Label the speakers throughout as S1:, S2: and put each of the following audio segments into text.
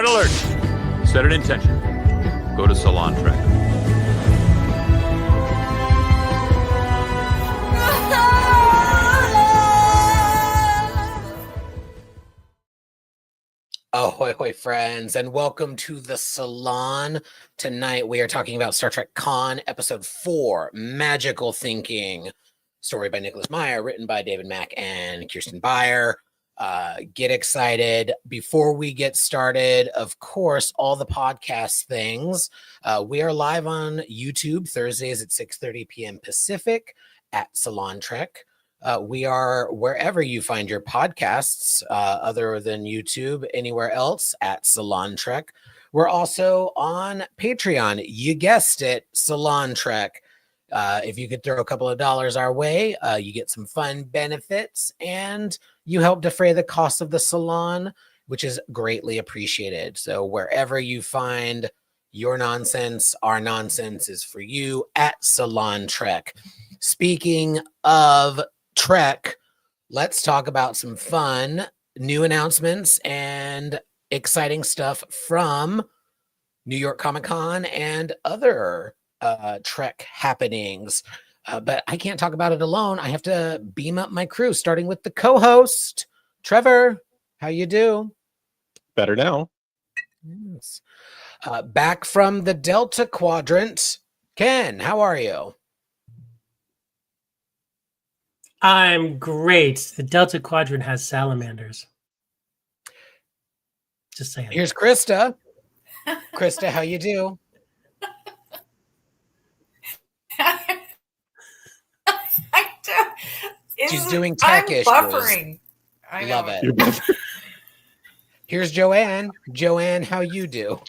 S1: alert. Set an intention. Go to Salon Trek.
S2: Ahoy, hoy, friends, and welcome to the Salon. Tonight we are talking about Star Trek Con, Episode 4, Magical Thinking. Story by Nicholas Meyer, written by David Mack and Kirsten Beyer. Get excited. Before we get started, of course, all the podcast things. We are live on YouTube Thursdays at 6:30 p.m. Pacific at Salon Trek. We are wherever you find your podcasts, other than YouTube, anywhere else at Salon Trek. We're also on Patreon. You guessed it, Salon Trek. If you could throw a couple of dollars our way, you get some fun benefits and you help defray the cost of the salon, which is greatly appreciated. So wherever you find your nonsense, our nonsense is for you at Salon Trek. Speaking of Trek, let's talk about some fun new announcements and exciting stuff from New York Comic Con and other Trek happenings. But I can't talk about it alone. I have to beam up my crew, starting with the co-host, Trevor. How you do?
S3: Better now.
S2: Yes. Back from the Delta Quadrant, Ken, how are you?
S4: I'm great. The Delta Quadrant has salamanders. Just saying.
S2: Here's Krista. Krista, how you do? She's doing tech issues.
S5: Buffering. I
S2: love it. Here's Joanne. Joanne, how you do?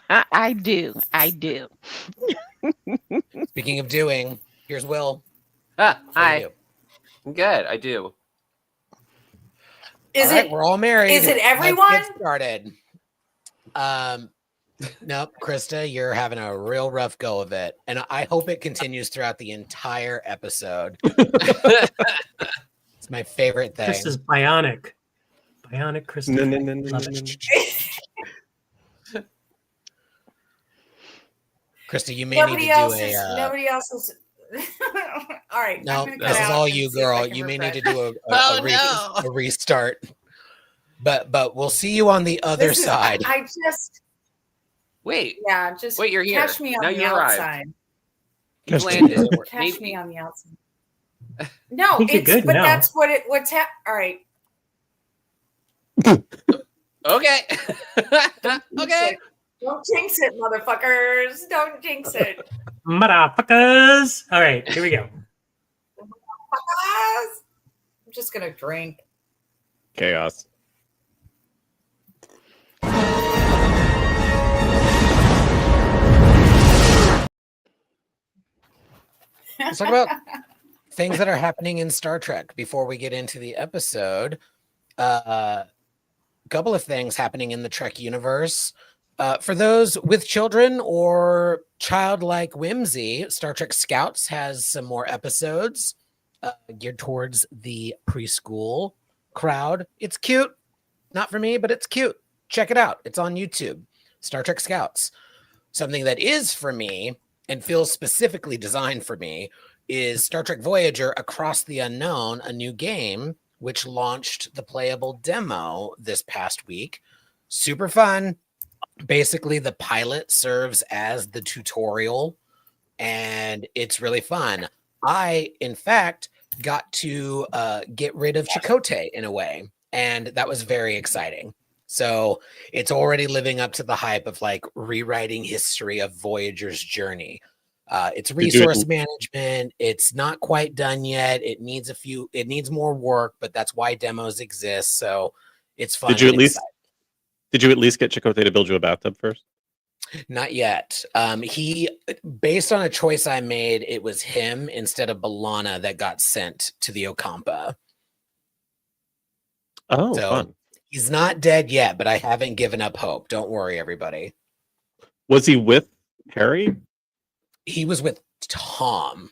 S6: I do.
S2: Speaking of doing, here's Will.
S7: Hi. I'm good. I do.
S5: Is
S2: all right,
S5: it?
S2: We're all married.
S5: Is it everyone?
S2: Let's get started. Nope, Krista, you're having a real rough go of it, and I hope it continues throughout the entire episode. It's my favorite thing.
S4: Krista's bionic. Bionic Krista.
S3: No.
S2: Krista, you may
S5: Nobody
S2: need to
S5: else
S2: do
S5: is.
S2: a.
S5: Nobody else is. All right.
S2: No, this is all you, girl. You may need to do a restart. But we'll see you on the other side.
S5: I just.
S7: Wait.
S5: Yeah, just
S7: wait. You're here.
S5: Catch me on
S7: now
S5: the
S7: you
S5: outside.
S7: You've landed.
S5: Catch me on the outside. No,
S4: it's good
S5: but
S4: now.
S5: that's what it. What's happening? All right.
S7: Okay. Okay.
S5: Don't jinx it, motherfuckers. Don't jinx it.
S4: Motherfuckers. All right, here we go.
S5: I'm just gonna drink.
S3: Chaos.
S2: Let's talk about things that are happening in Star Trek before we get into the episode. Couple of things happening in the Trek universe. For those with children or childlike whimsy, Star Trek Scouts has some more episodes geared towards the preschool crowd. It's cute. Not for me, but it's cute. Check it out. It's on YouTube. Star Trek Scouts. Something that is for me and feels specifically designed for me is Star Trek Voyager Across the Unknown, a new game, which launched the playable demo this past week. Super fun. Basically, the pilot serves as the tutorial, and it's really fun. I, in fact, got to get rid of Chakotay in a way, and that was very exciting. So it's already living up to the hype of like rewriting history of Voyager's journey. It's resource management. It's not quite done yet. It needs more work, but that's why demos exist. So it's fun.
S3: Did you at least get Chakotay to build you a bathtub first?
S2: Not yet. He, based on a choice I made, it was him instead of B'Elanna that got sent to the Ocampa.
S3: Oh,
S2: so
S3: fun.
S2: He's not dead yet, but I haven't given up hope. Don't worry, everybody.
S3: Was he with Harry?
S2: He was with Tom.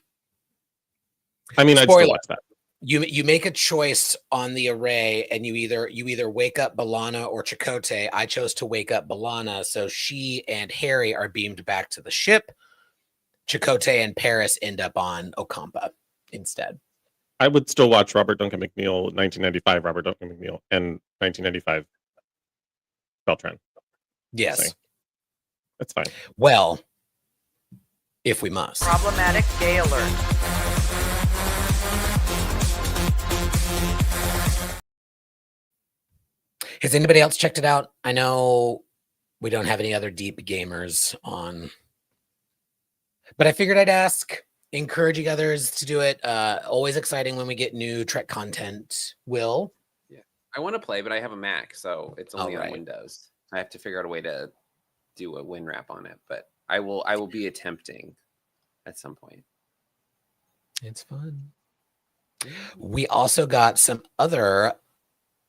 S3: I mean, I'd
S2: Spoiler.
S3: still watch that.
S2: You make a choice on the array, and you either wake up Balana or Chakotay. I chose to wake up Balana, so she and Harry are beamed back to the ship. Chakotay and Paris end up on Okampa instead.
S3: I would still watch Robert Duncan McNeil, 1995 Robert Duncan McNeil, and 1995 Beltran.
S2: Yes.
S3: So, that's fine.
S2: Well, if we must.
S8: Problematic gay alert.
S2: Has anybody else checked it out? I know we don't have any other deep gamers on, but I figured I'd ask, encouraging others to do it. Always exciting when we get new Trek content. Will?
S7: I want to play, but I have a Mac, so it's only
S2: All right.
S7: on Windows. I have to figure out a way to do a WinRAR on it, but I will be attempting at some point.
S2: It's fun. We also got some other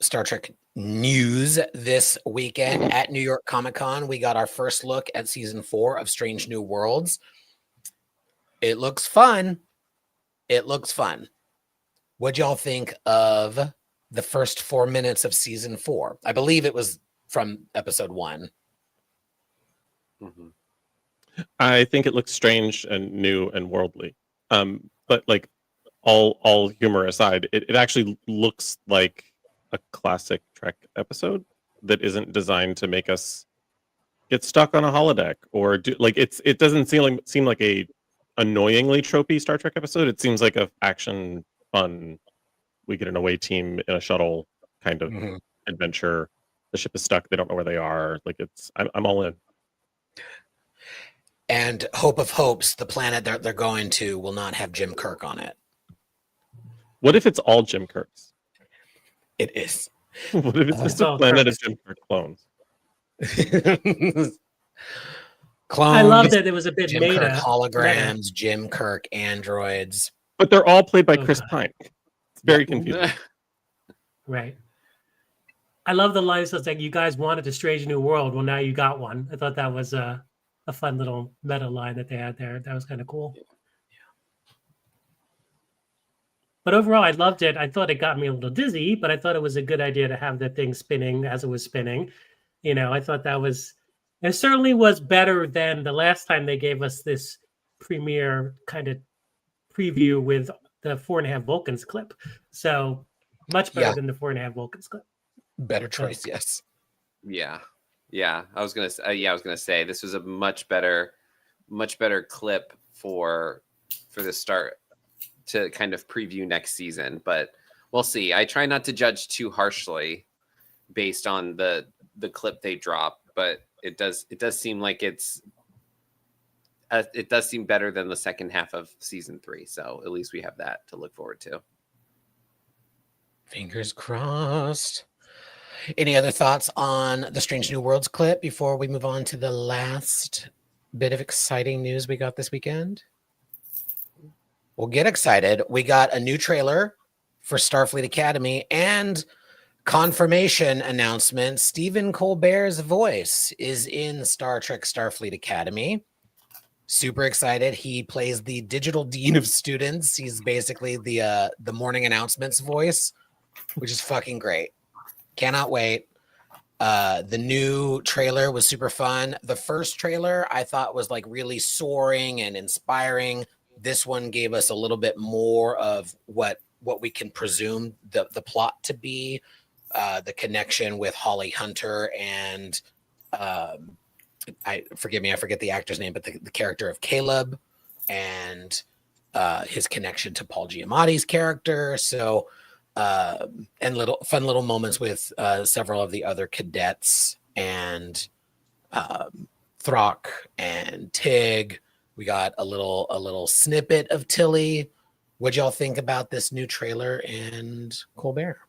S2: Star Trek news this weekend at New York Comic Con. We got our first look at season 4 of Strange New Worlds. It looks fun. It looks fun. What'd y'all think of the first 4 minutes of season 4? I believe it was from episode 1.
S7: Mm-hmm.
S3: I think it looks strange and new and worldly. But like all humor aside, it actually looks like a classic Trek episode that isn't designed to make us get stuck on a holodeck or do like it doesn't seem like a annoyingly tropey Star Trek episode. It seems like a action fun. We get an away team in a shuttle kind of adventure. The ship is stuck. They don't know where they are. Like I'm all in.
S2: And hope of hopes, the planet they're going to will not have Jim Kirk on it.
S3: What if it's all Jim Kirk's?
S2: It is.
S3: What if it's just a
S4: all
S3: planet
S4: Kirk's.
S3: of Jim Kirk clones?
S2: Clones,
S4: I love that it was a bit
S2: Jim
S4: meta.
S2: Kirk holograms, Jim Kirk androids.
S3: But they're all played by
S4: Oh,
S3: Chris
S4: God.
S3: Pine. It's very confusing.
S4: Right. I love the line that says like, you guys wanted a strange new world. Well, now you got one. I thought that was a fun little meta line that they had there. That was kind of cool. But overall, I loved it. I thought it got me a little dizzy, but I thought it was a good idea to have the thing spinning as it was spinning. You know, I thought that was, it certainly was better than the last time they gave us this premiere kind of preview with the 4.5 Vulcans clip. So much better
S2: Yeah.
S4: than the 4.5 Vulcans clip.
S2: Better choice, yes.
S7: Yeah. I was gonna say this was a much better clip for the start to kind of preview next season, but we'll see. I try not to judge too harshly based on the clip they drop, but it does seem like it does seem better than the second half of season 3. So at least we have that to look forward to.
S2: Fingers crossed. Any other thoughts on the Strange New Worlds clip before we move on to the last bit of exciting news we got this weekend? Well, get excited. We got a new trailer for Starfleet Academy and confirmation announcement. Stephen Colbert's voice is in Star Trek Starfleet Academy. Super excited. He plays the digital dean of students. He's basically the morning announcements voice, which is fucking great. Cannot wait. The new trailer was super fun. The first trailer I thought was like really soaring and inspiring. This one gave us a little bit more of what we can presume the plot to be, the connection with Holly Hunter and I forget the actor's name, but the character of Caleb and his connection to Paul Giamatti's character. So and fun little moments with several of the other cadets and Throck and Tig. We got a little snippet of Tilly. What'd y'all think about this new trailer and Colbert?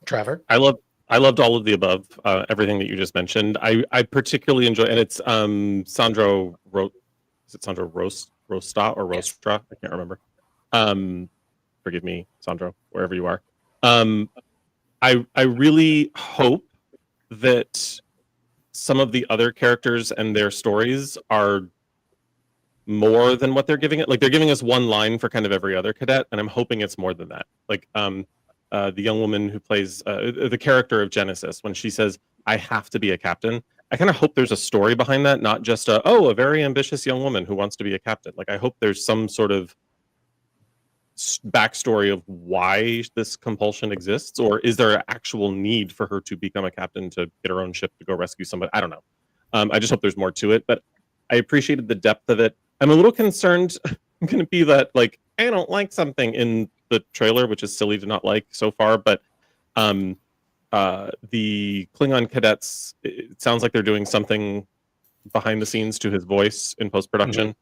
S2: Trevor?
S3: I loved all of the above, everything that you just mentioned. I particularly enjoy, and it's Sandro Rosta or Rostra? I can't remember. Forgive me, Sandro, wherever you are. I really hope that some of the other characters and their stories are more than what they're giving it. Like they're giving us one line for kind of every other cadet, and I'm hoping it's more than that. Like the young woman who plays the character of Genesis, when she says, "I have to be a captain," I kind of hope there's a story behind that, not just a very ambitious young woman who wants to be a captain. Like I hope there's some sort of backstory of why this compulsion exists, or is there an actual need for her to become a captain to get her own ship to go rescue somebody? I don't know. I just hope there's more to it, but I appreciated the depth of it. I'm a little concerned I'm going to be that, like, I don't like something in the trailer, which is silly to not like so far, but the Klingon cadets, it sounds like they're doing something behind the scenes to his voice in post-production.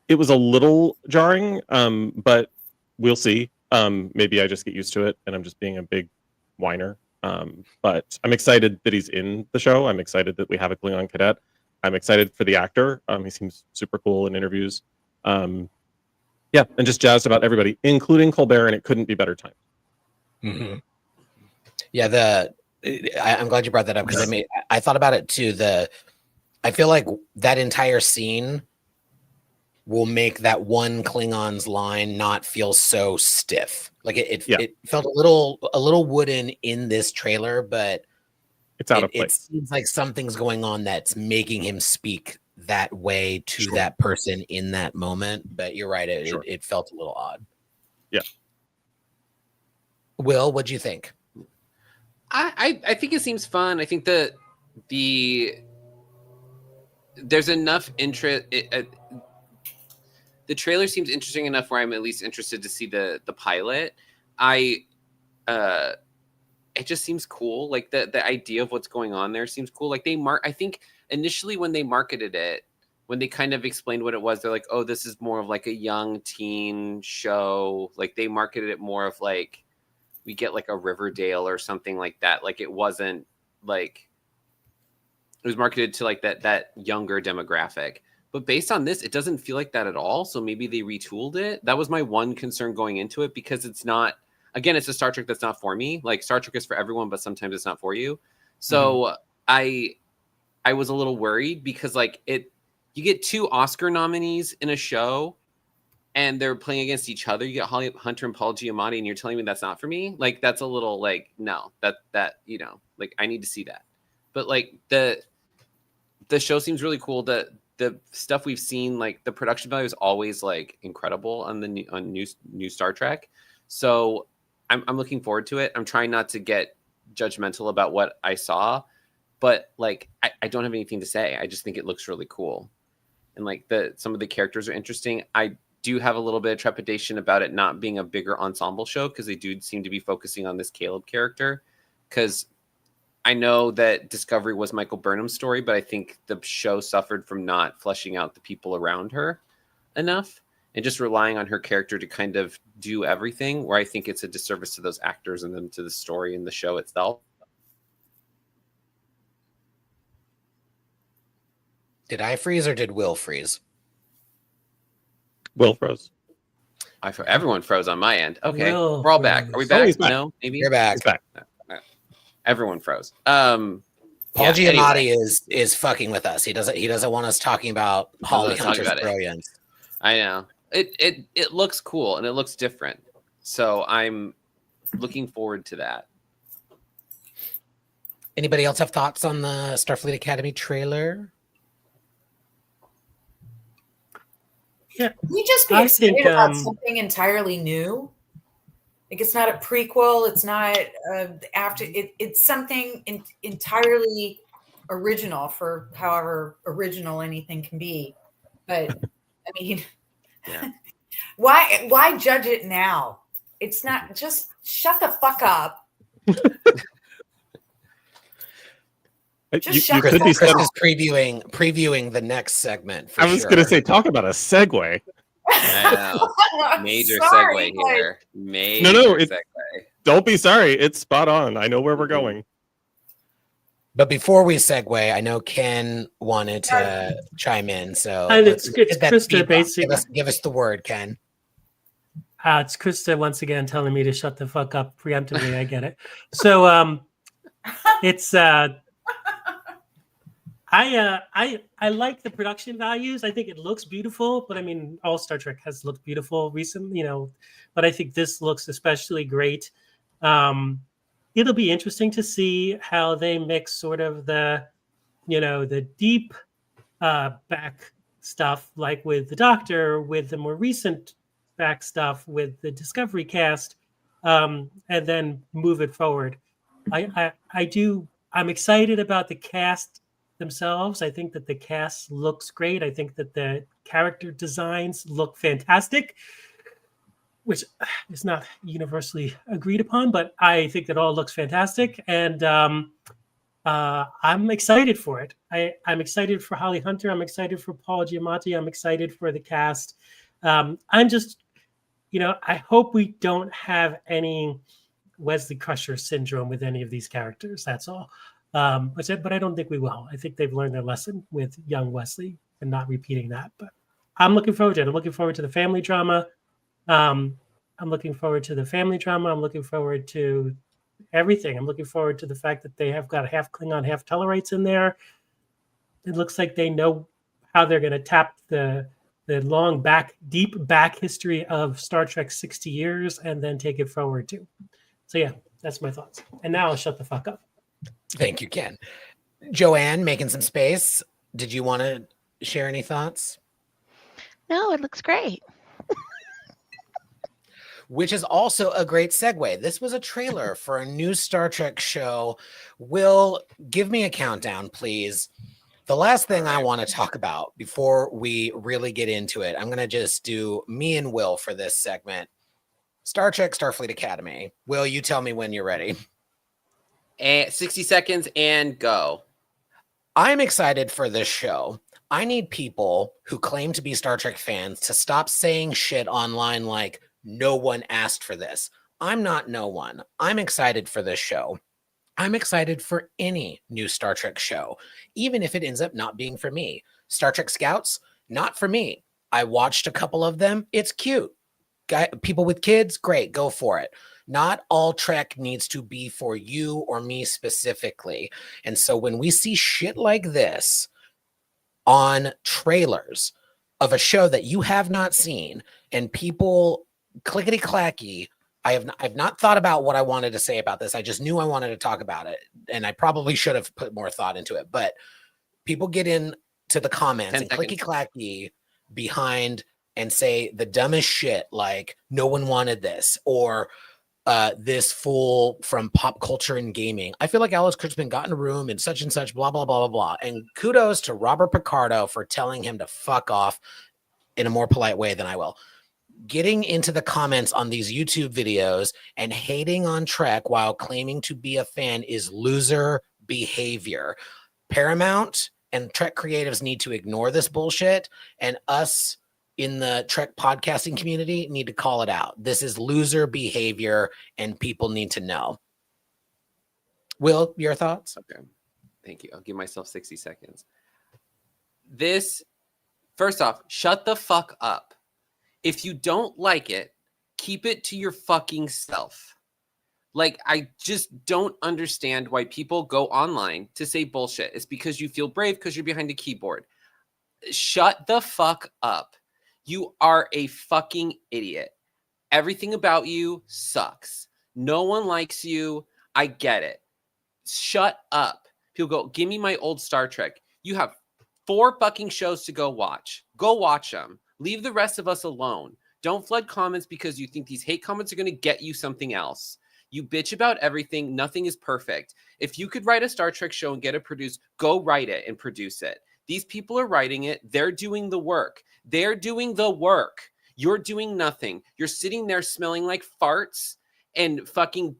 S3: It was a little jarring, but we'll see. Maybe I just get used to it and I'm just being a big whiner. But I'm excited that he's in the show. I'm excited that we have a Klingon cadet. I'm excited for the actor. He seems super cool in interviews. And just jazzed about everybody, including Colbert, and it couldn't be better timed.
S2: Mm-hmm. Yeah, I'm glad you brought that up, because I thought about it too. I feel like that entire scene will make that one Klingon's line not feel so stiff. Like it felt a little wooden in this trailer, but
S3: it's out of place.
S2: It seems like something's going on that's making him speak that way to that person in that moment. But you're right, it felt a little odd.
S3: Yeah.
S2: Will, what'd you think?
S7: I think it seems fun. I think that there's enough interest. The trailer seems interesting enough where I'm at least interested to see the pilot. It just seems cool. Like the idea of what's going on there seems cool. Like I think initially when they marketed it, when they kind of explained what it was, they're like, oh, this is more of like a young teen show. Like they marketed it more of like, we get like a Riverdale or something like that. Like it wasn't like, it was marketed to like that younger demographic. But based on this, it doesn't feel like that at all. So maybe they retooled it. That was my one concern going into it, because it's not, again, it's a Star Trek that's not for me. Like Star Trek is for everyone, but sometimes it's not for you. So I was a little worried, because like you get 2 Oscar nominees in a show and they're playing against each other. You get Holly Hunter and Paul Giamatti, and you're telling me that's not for me? Like that's a little like, no, that like I need to see that. But like the show seems really cool. The stuff we've seen, like the production value is always like incredible on new Star Trek. So I'm looking forward to it. I'm trying not to get judgmental about what I saw, but like I don't have anything to say. I just think it looks really cool, and like some of the characters are interesting. I do have a little bit of trepidation about it not being a bigger ensemble show, because they do seem to be focusing on this Caleb character, because I know that Discovery was Michael Burnham's story, but I think the show suffered from not fleshing out the people around her enough and just relying on her character to kind of do everything, where I think it's a disservice to those actors and then to the story and the show itself.
S2: Did I freeze or did Will freeze?
S3: Will froze.
S7: Everyone froze on my end. Okay,
S4: Will
S7: we're all back. Are we back?
S3: he's back.
S7: No, maybe
S2: You're back.
S3: He's back.
S7: Everyone froze.
S2: Paul
S7: Yeah,
S2: Giamatti
S7: anyway.
S2: is fucking with us. He doesn't want us talking about Holly Hunter's brilliance.
S7: I know. It looks cool and it looks different. So I'm looking forward to that.
S2: Anybody else have thoughts on the Starfleet Academy trailer?
S5: Can we just be excited about something entirely new? Like it's not a prequel. It's not after. It's something entirely original, for however original anything can be. But I mean, why judge it now? It's not. Just shut the fuck up.
S3: You could be
S2: Chris is previewing the next segment.
S3: I was going to say, talk about a segue.
S7: I know. Major segue here. Major segue.
S3: Don't be sorry. It's spot on. I know where we're going.
S2: But before we segue, I know Ken wanted to chime in. So
S4: and it's Krista basically.
S2: Give us the word, Ken.
S4: It's Krista once again telling me to shut the fuck up preemptively. I get it. So it's I like the production values. I think it looks beautiful, but I mean, all Star Trek has looked beautiful recently, but I think this looks especially great. It'll be interesting to see how they mix sort of the deep back stuff, like with the Doctor, with the more recent back stuff with the Discovery cast, and then move it forward. I'm excited about the cast themselves. I think that the cast looks great. I think that the character designs look fantastic, which is not universally agreed upon, but I think that all looks fantastic. And I'm excited for it. I'm excited for Holly Hunter. I'm excited for Paul Giamatti. I'm excited for the cast. I'm just, I hope we don't have any Wesley Crusher syndrome with any of these characters. That's all. But I don't think we will. I think they've learned their lesson with young Wesley and not repeating that. But I'm looking forward to it. I'm looking forward to the family drama. I'm looking forward to the family drama. I'm looking forward to everything. I'm looking forward to the fact that they have got half Klingon, half Tellarites in there. It looks like they know how they're going to tap the long deep back history of Star Trek 60 years and then take it forward too. So yeah, that's my thoughts. And now I'll shut the fuck up.
S2: Thank you, Ken. Joanne, making some space. Did you want to share any thoughts?
S6: No, it looks great.
S2: Which is also a great segue. This was a trailer for a new Star Trek show. Will, give me a countdown, please. The last thing I want to talk about before we really get into it, I'm going to just do me and Will for this segment. Star Trek Starfleet Academy. Will, you tell me when you're ready.
S7: And 60 seconds and go.
S2: I'm excited for this show. I need people who claim to be Star Trek fans to stop saying shit online like, no one asked for this. I'm not no one. I'm excited for this show. I'm excited for any new Star Trek show, even if it ends up not being for me. Star Trek Scouts, not for me. I watched a couple of them. It's cute. People with kids, great, go for it. Not all Trek needs to be for you or me specifically. And so when we see shit like this on trailers of a show that you have not seen and people clickety clacky, I've not thought about what I wanted to say about this. I just knew I wanted to talk about it, and I probably should have put more thought into it. But people get into the comments and clicky clacky behind and say the dumbest shit, like no one wanted this, or this fool from pop culture and gaming. I feel like Alex Kurtzman got in a room and such, blah, blah, blah, blah, blah. And kudos to Robert Picardo for telling him to fuck off in a more polite way than I will. Getting into the comments on these YouTube videos and hating on Trek while claiming to be a fan is loser behavior. Paramount and Trek creatives need to ignore this bullshit, and us in the Trek podcasting community need to call it out. This is loser behavior and people need to know. Will, your thoughts?
S7: Okay. Thank you. I'll give myself 60 seconds. First off, shut the fuck up. If you don't like it, keep it to your fucking self. Like, I just don't understand why people go online to say bullshit. It's because you feel brave because you're behind a keyboard. Shut the fuck up. You are a fucking idiot. Everything about you sucks. No one likes you. I get it. Shut up. People go, give me my old Star Trek. You have 4 fucking shows to go watch. Go watch them. Leave the rest of us alone. Don't flood comments because you think these hate comments are going to get you something else. You bitch about everything. Nothing is perfect. If you could write a Star Trek show and get it produced, go write it and produce it. These people are writing it. They're doing the work. They're doing the work. You're doing nothing. You're sitting there smelling like farts and fucking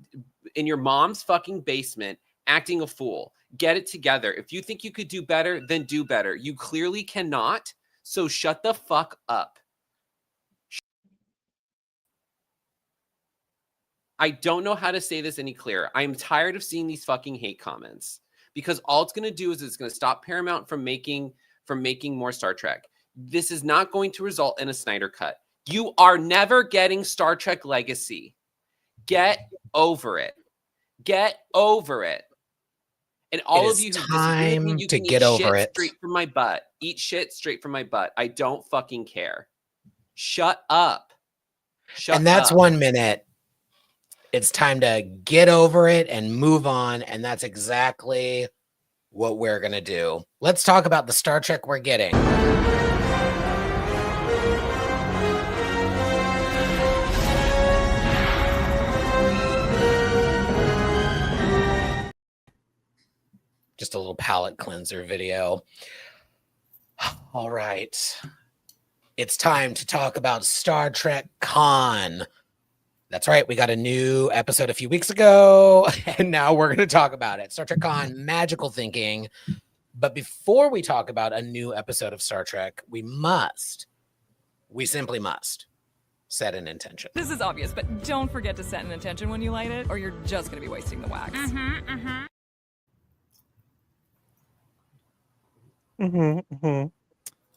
S7: in your mom's fucking basement acting a fool. Get it together. If you think you could do better, then do better. You clearly cannot. So shut the fuck up. I don't know how to say this any clearer. I'm tired of seeing these fucking hate comments because all it's going to do is it's going to stop Paramount from making more Star Trek. This is not going to result in a Snyder cut. You are never getting Star Trek Legacy. Get over it. Get over it. And all
S2: It
S7: of
S2: is
S7: you who disagree with me,
S2: time
S7: you
S2: to
S7: can
S2: get
S7: eat
S2: over
S7: shit
S2: it.
S7: straight from my butt. Eat shit straight from my butt. I don't fucking care. Shut up. Shut
S2: And that's
S7: up.
S2: 1 minute. It's time to get over it and move on. And that's exactly what we're going to do. Let's talk about the Star Trek we're getting. Just a little palate cleanser video. All right. It's time to talk about Star Trek Con. That's right. We got a new episode a few weeks ago, and now we're going to talk about it. Star Trek Con, magical thinking. But before we talk about a new episode of Star Trek, we simply must set an intention.
S8: This is obvious, but don't forget to set an intention when you light it, or you're just going to be wasting the wax.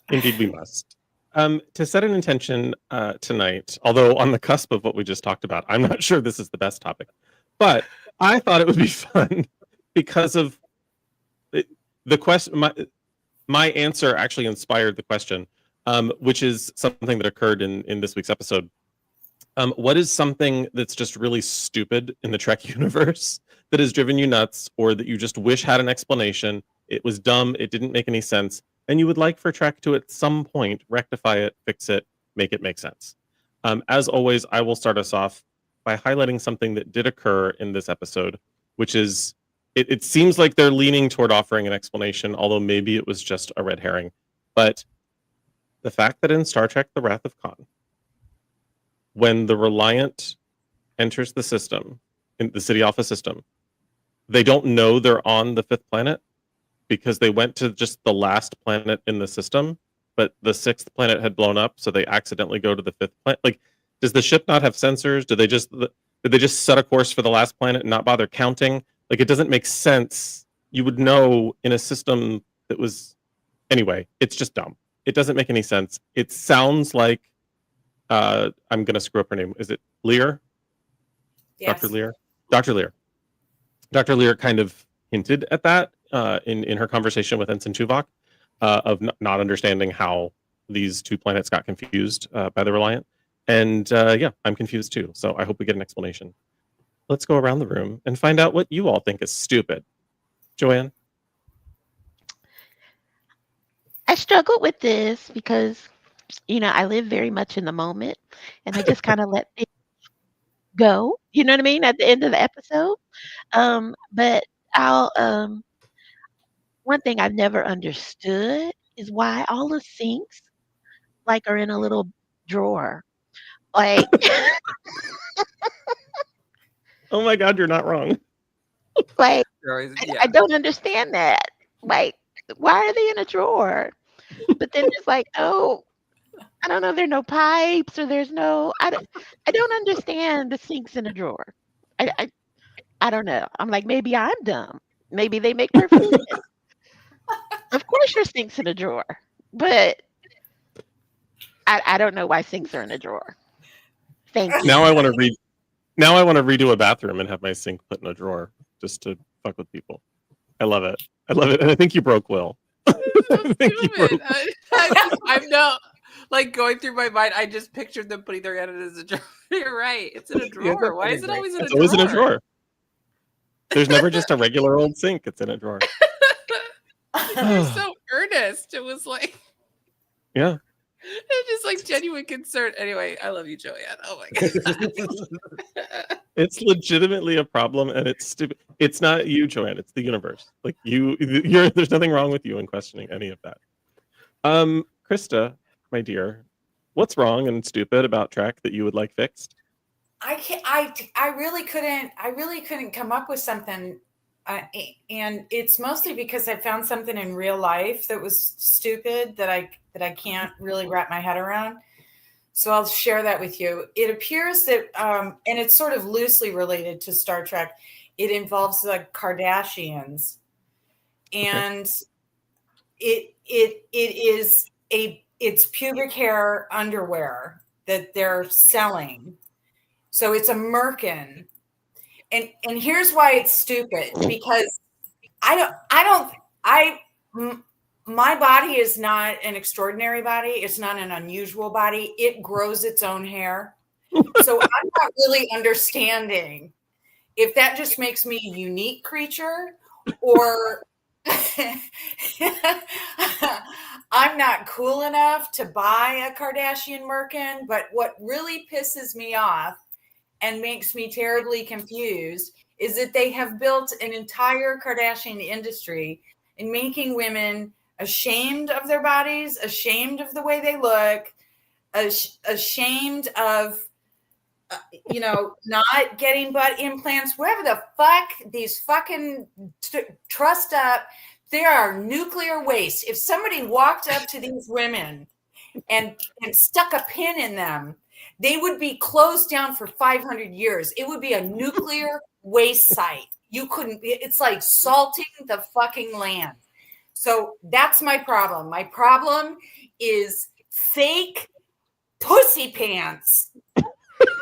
S3: Indeed, we must. To set an intention tonight, although on the cusp of what we just talked about, I'm not sure this is the best topic, but I thought it would be fun because of the question. My answer actually inspired the question, which is something that occurred in this week's episode. What is something that's just really stupid in the Trek universe that has driven you nuts, or that you just wish had an explanation? It was dumb, it didn't make any sense, and you would like for Trek to at some point rectify it, fix it, make it make sense. As always, I will start us off by highlighting something that did occur in this episode, which is it seems like they're leaning toward offering an explanation, although maybe it was just a red herring. But the fact that in Star Trek The Wrath of Khan, when the Reliant enters the system, in the Ceti Alpha system, they don't know they're on the 5th planet because they went to just the last planet in the system, but the 6th planet had blown up, so they accidentally go to the 5th planet. Like, does the ship not have sensors? Did they just set a course for the last planet and not bother counting? Like, it doesn't make sense. You would know in a system that was... Anyway, it's just dumb. It doesn't make any sense. It sounds like... I'm going to screw up her name. Is it Lear?
S5: Yes.
S3: Dr. Lear? Dr. Lear. Dr. Lear kind of hinted at that in her conversation with Ensign Tuvok, of not understanding how these two planets got confused by the Reliant. And yeah, I'm confused too. So I hope we get an explanation. Let's go around the room and find out what you all think is stupid. Joanne?
S6: I struggled with this because, I live very much in the moment, and I just kind of let it go. You know what I mean? At the end of the episode. But I'll one thing I've never understood is why all the sinks are in a little drawer. Like
S3: Oh my God, you're not wrong.
S6: like
S7: Yeah.
S6: I don't understand that. Like, why are they in a drawer? But then it's like, oh, I don't know, there are no pipes, or there's no I don't understand the sinks in a drawer. I don't know. I'm like, maybe I'm dumb. Maybe they make perfect sense. Of course your sink's in a drawer. But I don't know why sinks are in a drawer. Thank you.
S3: Now I want to redo a bathroom and have my sink put in a drawer just to fuck with people. I love it. And I think you broke Will.
S7: I'm not going through my mind. I just pictured them putting their hand in as a drawer. You're right. It's in a drawer. Why is it always in a drawer?
S3: It's always in a drawer. There's never just a regular old sink. It's in a drawer.
S7: You're so earnest. It was like,
S3: yeah.
S7: It's just genuine concern. Anyway, I love you, Joanne. Oh my God.
S3: It's legitimately a problem, and it's stupid. It's not you, Joanne. It's the universe. There's nothing wrong with you in questioning any of that. Krista, my dear, what's wrong and stupid about Trek that you would like fixed?
S5: I really couldn't come up with something, and it's mostly because I found something in real life that was stupid that I can't really wrap my head around. So I'll share that with you. It appears that, and it's sort of loosely related to Star Trek. It involves the Kardashians, and it's pubic hair underwear that they're selling. So it's a merkin. And here's why it's stupid, because My body is not an extraordinary body. It's not an unusual body. It grows its own hair. So I'm not really understanding if that just makes me a unique creature, or I'm not cool enough to buy a Kardashian merkin. But what really pisses me off and makes me terribly confused is that they have built an entire Kardashian industry in making women ashamed of their bodies, ashamed of the way they look, ashamed of not getting butt implants, whatever the fuck these fucking trussed up. There are nuclear waste. If somebody walked up to these women and stuck a pin in them, they would be closed down for 500 years. It would be a nuclear waste site. It's like salting the fucking land. So that's my problem. My problem is fake pussy pants.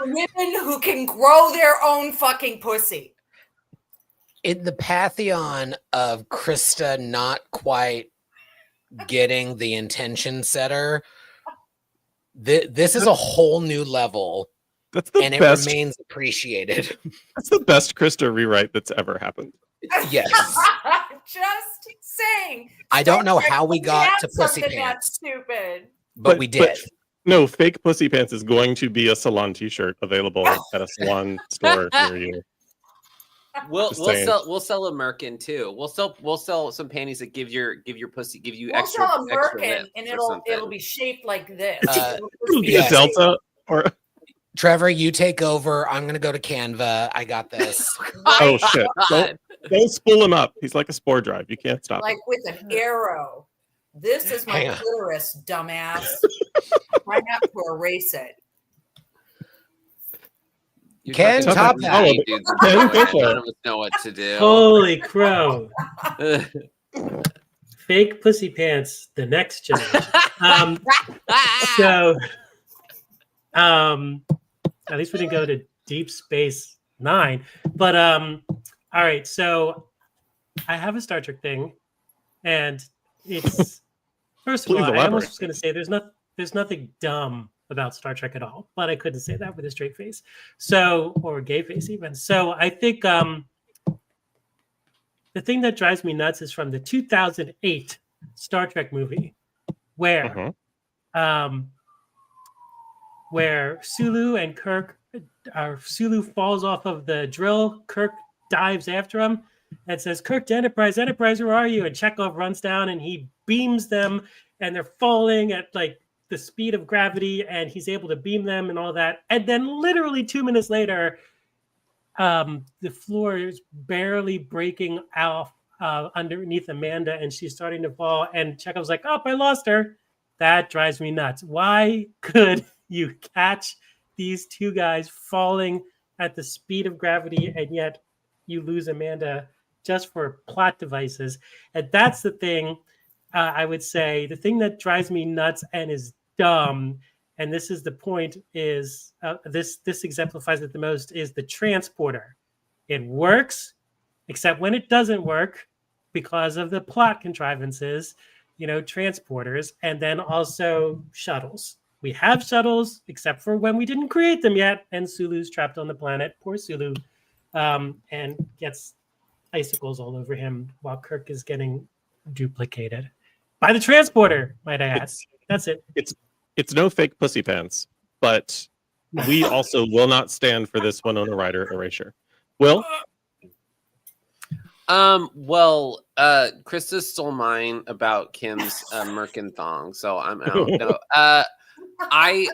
S5: Women who can grow their own fucking pussy.
S2: In the pantheon of Krista not quite getting the intention setter, this is a whole new level.
S3: That's the
S2: and
S3: best.
S2: It remains appreciated.
S3: That's the best Krista rewrite that's ever happened.
S2: Yes.
S5: Just saying.
S2: I don't know how we got to pussy
S5: something
S2: pants,
S5: that's stupid.
S2: but we did.
S3: No, fake pussy pants is going to be a Salon T-shirt available at a Salon store near you.
S7: We'll
S3: Just saying.
S7: sell a merkin too. We'll sell some panties that give your pussy
S5: We'll
S7: extra.
S5: sell a
S7: extra
S5: merkin
S7: lift
S5: and
S7: or
S5: it'll
S7: something.
S5: be shaped like this.
S3: It'll be
S2: Yeah.
S3: a Delta or
S2: Trevor, you take over. I'm gonna go to Canva. I got this.
S3: oh shit!
S7: God.
S3: Don't spool him up. He's like a spore drive. You can't stop him.
S5: Like with an arrow. This is my
S2: Hang on.
S5: clitoris, dumbass. Try not to erase it.
S7: You're
S2: Ken,
S7: fucking
S2: top
S7: fucking
S2: that.
S7: right, dudes.
S3: Ken, go for
S7: None
S3: it.
S7: of us know what to do.
S4: Holy crow. Fake pussy pants, the next generation. So, at least we didn't go to Deep Space Nine. But all right. So, I have a Star Trek thing, and it's first of
S3: Please
S4: all, I
S3: elaborate.
S4: almost was going to say there's nothing dumb about Star Trek at all, but I couldn't say that with a straight face, or a gay face even. So I think the thing that drives me nuts is from the 2008 Star Trek movie, where Sulu and Kirk, Sulu falls off of the drill. Kirk dives after him and says, "Kirk to Enterprise, Enterprise, where are you?" And Chekhov runs down and he beams them, and they're falling at like the speed of gravity, and he's able to beam them and all that. And then literally 2 minutes later, the floor is barely breaking off underneath Amanda, and she's starting to fall. And Chekhov's like, "Oh, I lost her." That drives me nuts. Why could you catch these two guys falling at the speed of gravity, and yet you lose Amanda just for plot devices? And that's the thing. I would say the thing that drives me nuts and is dumb, and this is the point, is this exemplifies it the most, is the transporter. It works, except when it doesn't work because of the plot contrivances, transporters, and then also shuttles. We have shuttles, except for when we didn't create them yet, and Sulu's trapped on the planet. Poor Sulu, and gets icicles all over him while Kirk is getting duplicated by the transporter, might I add. That's it.
S3: It's no fake pussy pants, but we also will not stand for this Winona Ryder erasure. Will?
S7: Krista stole mine about Kim's merkin thong, so I'm out. No, I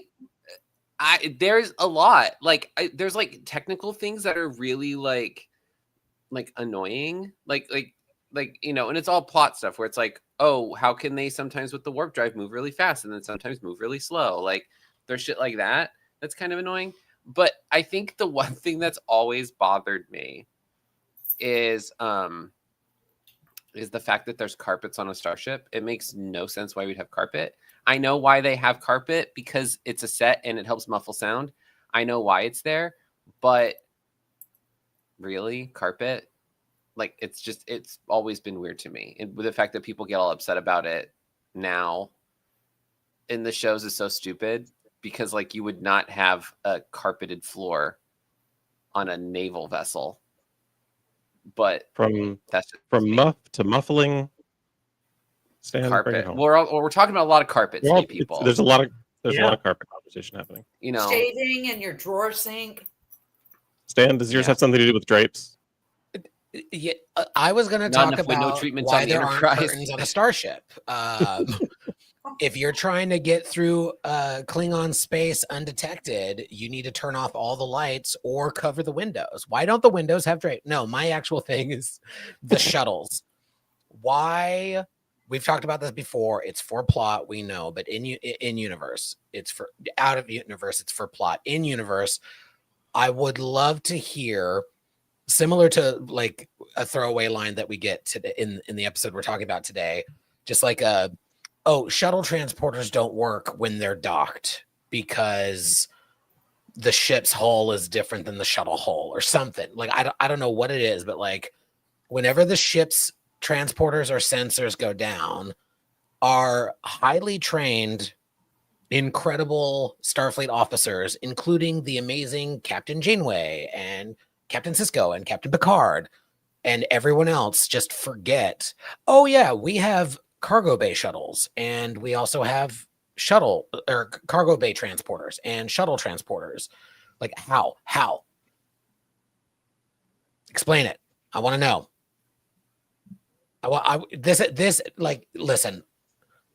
S7: there's a lot. There's like technical things that are really like annoying, and it's all plot stuff where it's like, oh, how can they sometimes with the warp drive move really fast and then sometimes move really slow? Like there's shit like that that's kind of annoying. But I think the one thing that's always bothered me is the fact that there's carpets on a starship. It makes no sense why we'd have carpet. I know why they have carpet, because it's a set and it helps muffle sound. I know why it's there, but really, carpet? like it's always been weird to me, and with the fact that people get all upset about it now in the shows is so stupid, because like you would not have a carpeted floor on a naval vessel, but that's just me.
S3: muff to muffling. Stan, bring it
S7: Carpet.
S3: home.
S7: We're talking about a lot of carpet today, people.
S3: There's a lot of
S4: Yeah.
S3: carpet conversation happening.
S7: You know,
S5: Shaving in your drawer sink.
S3: Stan, does yours
S7: Yeah.
S3: have something to do with drapes?
S2: Yeah, I was going to
S7: Not
S2: talk
S7: enough window
S2: about
S7: treatments
S2: why
S7: on the
S2: there aren't
S7: Enterprise.
S2: curtains on a starship. If you're trying to get through Klingon space undetected, you need to turn off all the lights or cover the windows. Why don't the windows have drape? No, my actual thing is the shuttles. Why? We've talked about this before. It's for plot, we know, but in universe, it's for out of universe. It's for plot. In universe, I would love to hear, similar to like a throwaway line that we get today in the episode we're talking about today, just like shuttle transporters don't work when they're docked because the ship's hull is different than the shuttle hull or something. Like I don't know what it is, but like whenever the ship's transporters or sensors go down, our highly trained, incredible Starfleet officers, including the amazing Captain Janeway and Captain Sisko and Captain Picard and everyone else, just forget, oh yeah, we have cargo bay shuttles and we also have shuttle or cargo bay transporters and shuttle transporters. Like how explain it. I want to know. This like, listen,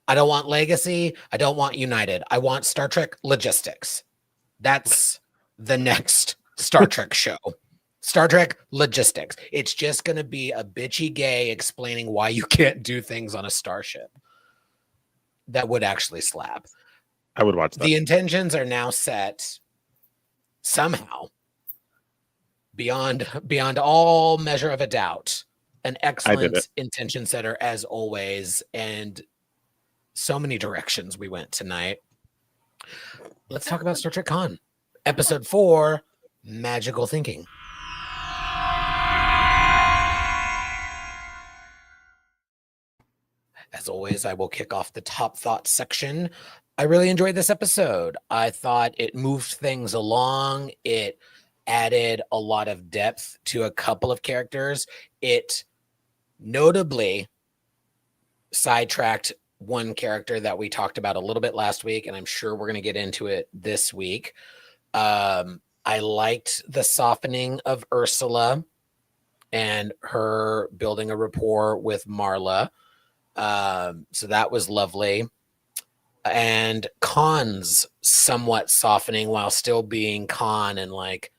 S2: I don't want Legacy. I don't want United. I want Star Trek Logistics. That's the next Star Trek show. Star Trek Logistics. It's just going to be a bitchy gay explaining why you can't do things on a starship. That would actually slap.
S3: I would watch that.
S2: The intentions are now set somehow beyond all measure of a doubt. An excellent intention setter as always, and so many directions we went tonight. Let's talk about Star Trek Con, episode 4, Magical Thinking. As always, I will kick off the top thoughts section. I really enjoyed this episode. I thought it moved things along. It added a lot of depth to a couple of characters. It notably sidetracked one character that we talked about a little bit last week, and I'm sure we're going to get into it this week. I liked the softening of Ursula and her building a rapport with Marla. So that was lovely. And Khan's somewhat softening while still being Khan and like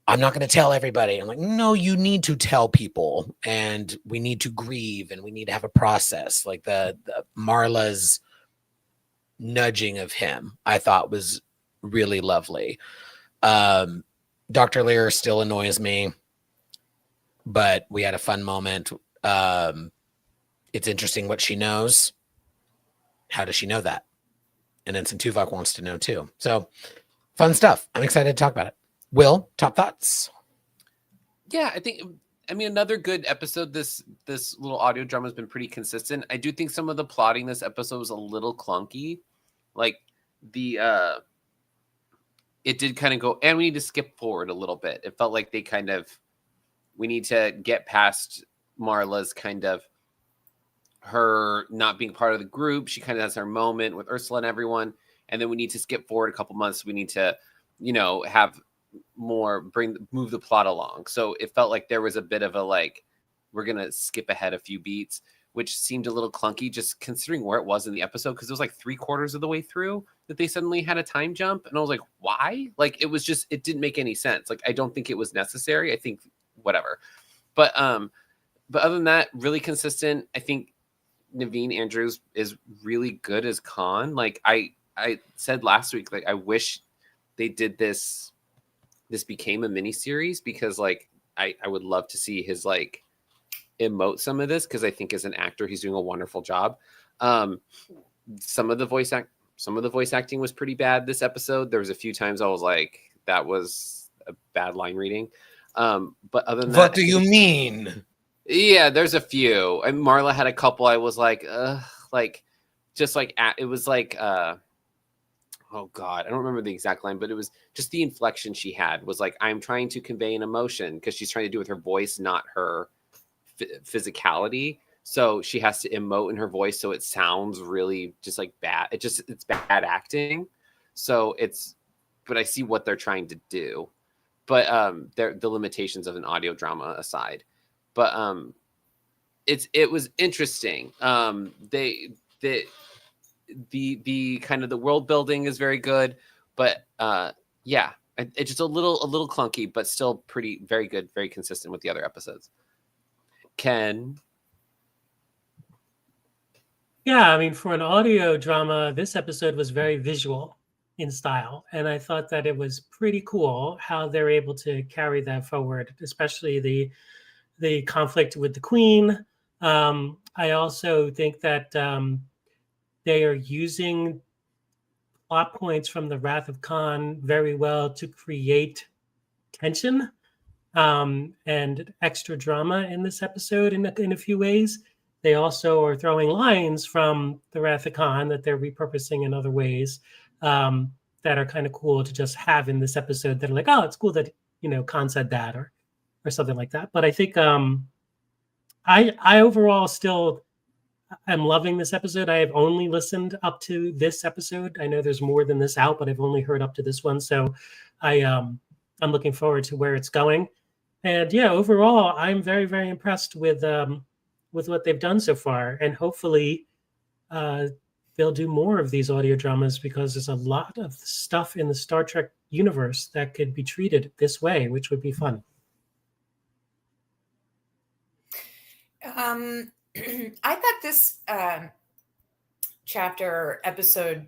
S2: I'm not going to tell everybody. I'm like, no, you need to tell people, and we need to grieve, and we need to have a process. Like the Marla's nudging of him, I thought was really lovely. Dr. Lear still annoys me, but we had a fun moment. It's interesting what she knows. How does she know that? And Ensign Tuvok wants to know too. So fun stuff. I'm excited to talk about it. Will, top thoughts?
S7: Yeah, I mean, another good episode. This little audio drama has been pretty consistent. I do think some of the plotting this episode was a little clunky. Like it did kind of go, and we need to skip forward a little bit. It felt like we need to get past Marla's kind of her not being part of the group. She kind of has her moment with Ursula and everyone. And then we need to skip forward a couple months. We need to, have more move the plot along. So it felt like there was a bit of a like, we're going to skip ahead a few beats, which seemed a little clunky just considering where it was in the episode. Cause it was like 3/4 of the way through that they suddenly had a time jump. And I was like, why? Like, it was just, it didn't make any sense. Like, I don't think it was necessary. I think whatever. But other than that, really consistent. I think Naveen Andrews is really good as Khan. Like I said last week, like I wish they did this became a mini series, because like I would love to see his like emote some of this, because I think as an actor he's doing a wonderful job. Some of the voice acting was pretty bad this episode. There was a few times I was like, that was a bad line reading. But other than that,
S2: What do you mean?
S7: Yeah, there's a few. And Marla had a couple. I was like, just like it was like, oh God, I don't remember the exact line, but it was just the inflection she had was like, I'm trying to convey an emotion because she's trying to do it with her voice, not her physicality. So she has to emote in her voice, so it sounds really just like bad. It's bad acting. So but I see what they're trying to do. But the limitations of an audio drama aside. But it was interesting. The kind of the world building is very good, but yeah, it's just a little clunky, but still very good, very consistent with the other episodes. Ken.
S4: Yeah, I mean, for an audio drama, this episode was very visual in style, and I thought that it was pretty cool how they're able to carry that forward, especially the conflict with the queen. I also think that they are using plot points from the Wrath of Khan very well to create tension and extra drama in this episode in a few ways. They also are throwing lines from the Wrath of Khan that they're repurposing in other ways that are kind of cool to just have in this episode that are like, oh, it's cool that, Khan said that or something like that. But I think I overall still am loving this episode. I have only listened up to this episode. I know there's more than this out, but I've only heard up to this one. So I'm looking forward to where it's going. And yeah, overall, I'm very, very impressed with what they've done so far. And hopefully they'll do more of these audio dramas because there's a lot of stuff in the Star Trek universe that could be treated this way, which would be fun.
S5: I thought this episode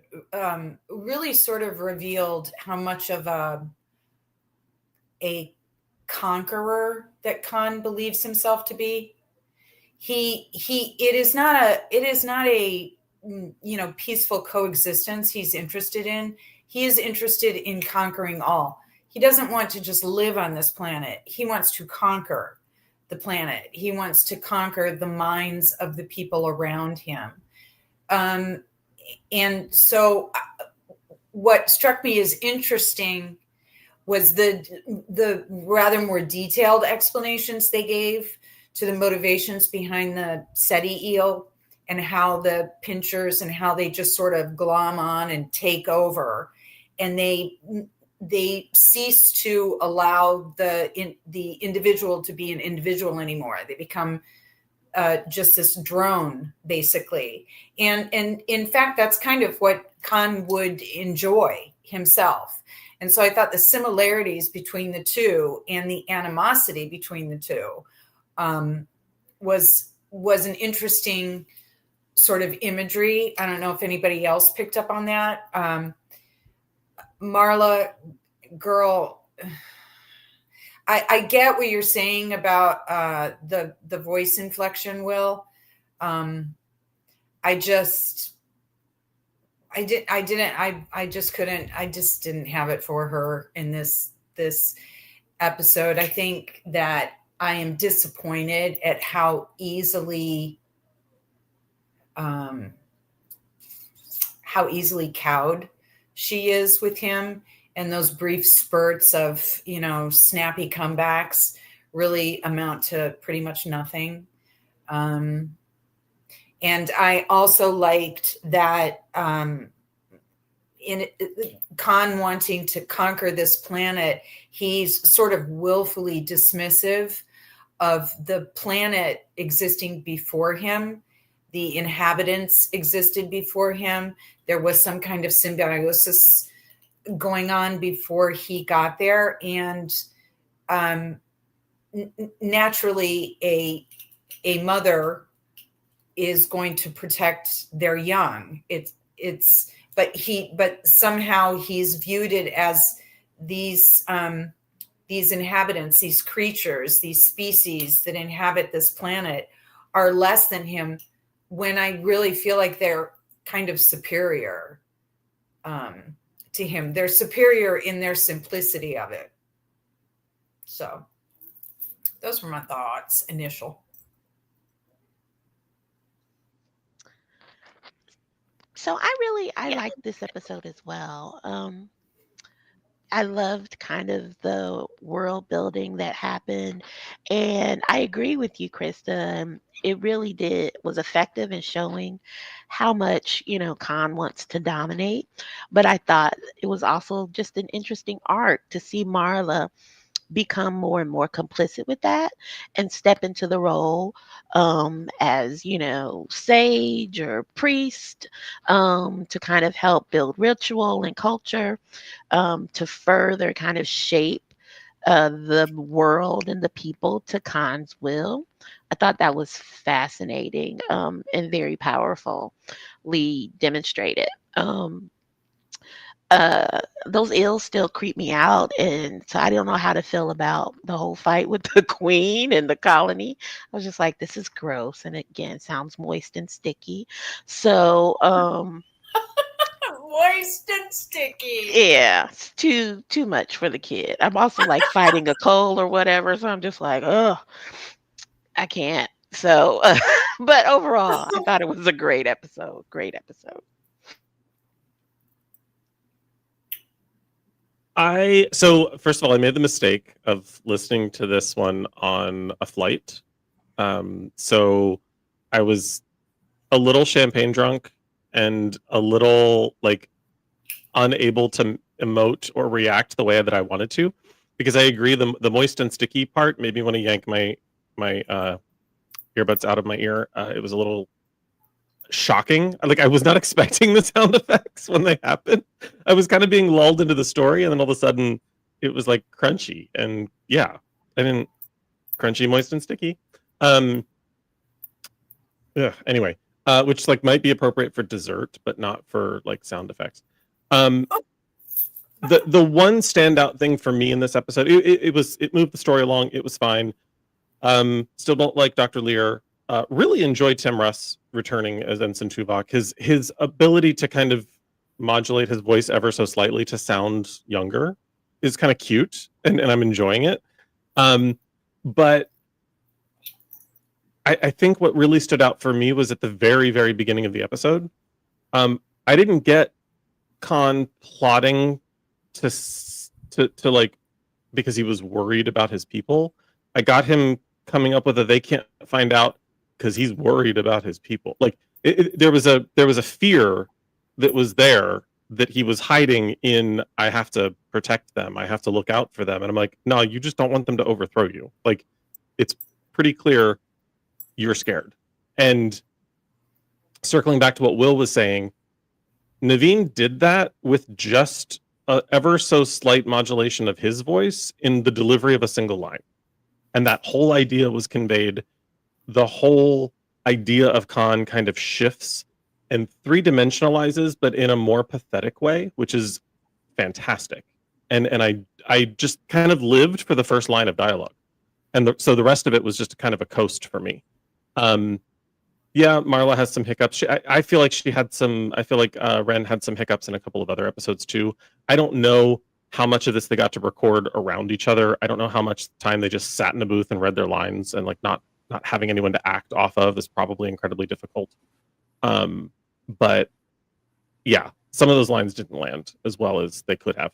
S5: really sort of revealed how much of a conqueror that Khan believes himself to be. It is not a peaceful coexistence he's interested in. He is interested in conquering all. He doesn't want to just live on this planet. He wants to conquer the planet. He wants to conquer the minds of the people around him. And so what struck me as interesting was the rather more detailed explanations they gave to the motivations behind the Ceti eel and how the pinchers and how they just sort of glom on and take over. And they cease to allow the individual to be an individual anymore. They become just this drone, basically. And in fact, that's kind of what Khan would enjoy himself. And so I thought the similarities between the two and the animosity between the two was an interesting sort of imagery. I don't know if anybody else picked up on that. Marla, girl, I get what you're saying about the voice inflection, Will. I just didn't have it for her in this episode. I think that I am disappointed at how easily cowed she is with him, and those brief spurts of snappy comebacks really amount to pretty much nothing. And I also liked that in Khan wanting to conquer this planet, he's sort of willfully dismissive of the planet existing before him. The inhabitants existed before him. There was some kind of symbiosis going on before he got there. And naturally, a mother is going to protect their young. But somehow he's viewed it as these inhabitants, these creatures, these species that inhabit this planet are less than him, when I really feel like they're kind of superior to him. They're superior in their simplicity of it. So Those were my thoughts, initial.
S6: So I liked this episode as well. I loved kind of the world building that happened. And I agree with you, Krista. It really was effective in showing how much, Khan wants to dominate. But I thought it was also just an interesting arc to see Marla become more and more complicit with that and step into the role as sage or priest, to kind of help build ritual and culture, to further kind of shape the world and the people to Khan's will. I thought that was fascinating, and very powerfully demonstrated. Those ills still creep me out, and so I don't know how to feel about the whole fight with the queen and the colony. I was just like, this is gross, and again, sounds moist and sticky. So,
S5: Moist and sticky.
S6: yeah, it's too much for the kid. I'm also like fighting a cold or whatever, so I'm just like, oh, I can't. So, but overall, I thought it was a great episode. Great episode.
S3: So first of all, I made the mistake of listening to this one on a flight. So I was a little champagne drunk and a little like unable to emote or react the way that I wanted to, because I agree the moist and sticky part made me want to yank my earbuds out of my ear. It was a little shocking. Like, I was not expecting the sound effects when they happened. I was kind of being lulled into the story, and then all of a sudden it was like crunchy, and yeah, I didn't crunchy, moist, and sticky. Anyway, which like might be appropriate for dessert, but not for like sound effects. The one standout thing for me in this episode, it moved the story along. It was fine. Still don't like Dr. Lear. Really enjoyed Tim Russ returning as Ensign Tuvok. His ability to kind of modulate his voice ever so slightly to sound younger is kind of cute, and I'm enjoying it. But I think what really stood out for me was at the very, very beginning of the episode. I didn't get Khan plotting to like because he was worried about his people. I got him coming up with they can't find out because he's worried about his people. Like there was a fear that was there that he was hiding in. I have to protect them. I have to look out for them. And I'm like, no, you just don't want them to overthrow you. Like, it's pretty clear you're scared. And circling back to what Will was saying, Naveen did that with just a ever so slight modulation of his voice in the delivery of a single line. And that whole idea was conveyed. The whole idea of Khan kind of shifts and three-dimensionalizes, but in a more pathetic way, which is fantastic. And I just kind of lived for the first line of dialogue. And so the rest of it was just kind of a coast for me. Yeah, Marla has some hiccups. I feel like she had some. I feel like Ren had some hiccups in a couple of other episodes too. I don't know how much of this they got to record around each other. I don't know how much time they just sat in a booth and read their lines, and like not having anyone to act off of is probably incredibly difficult. But yeah, some of those lines didn't land as well as they could have.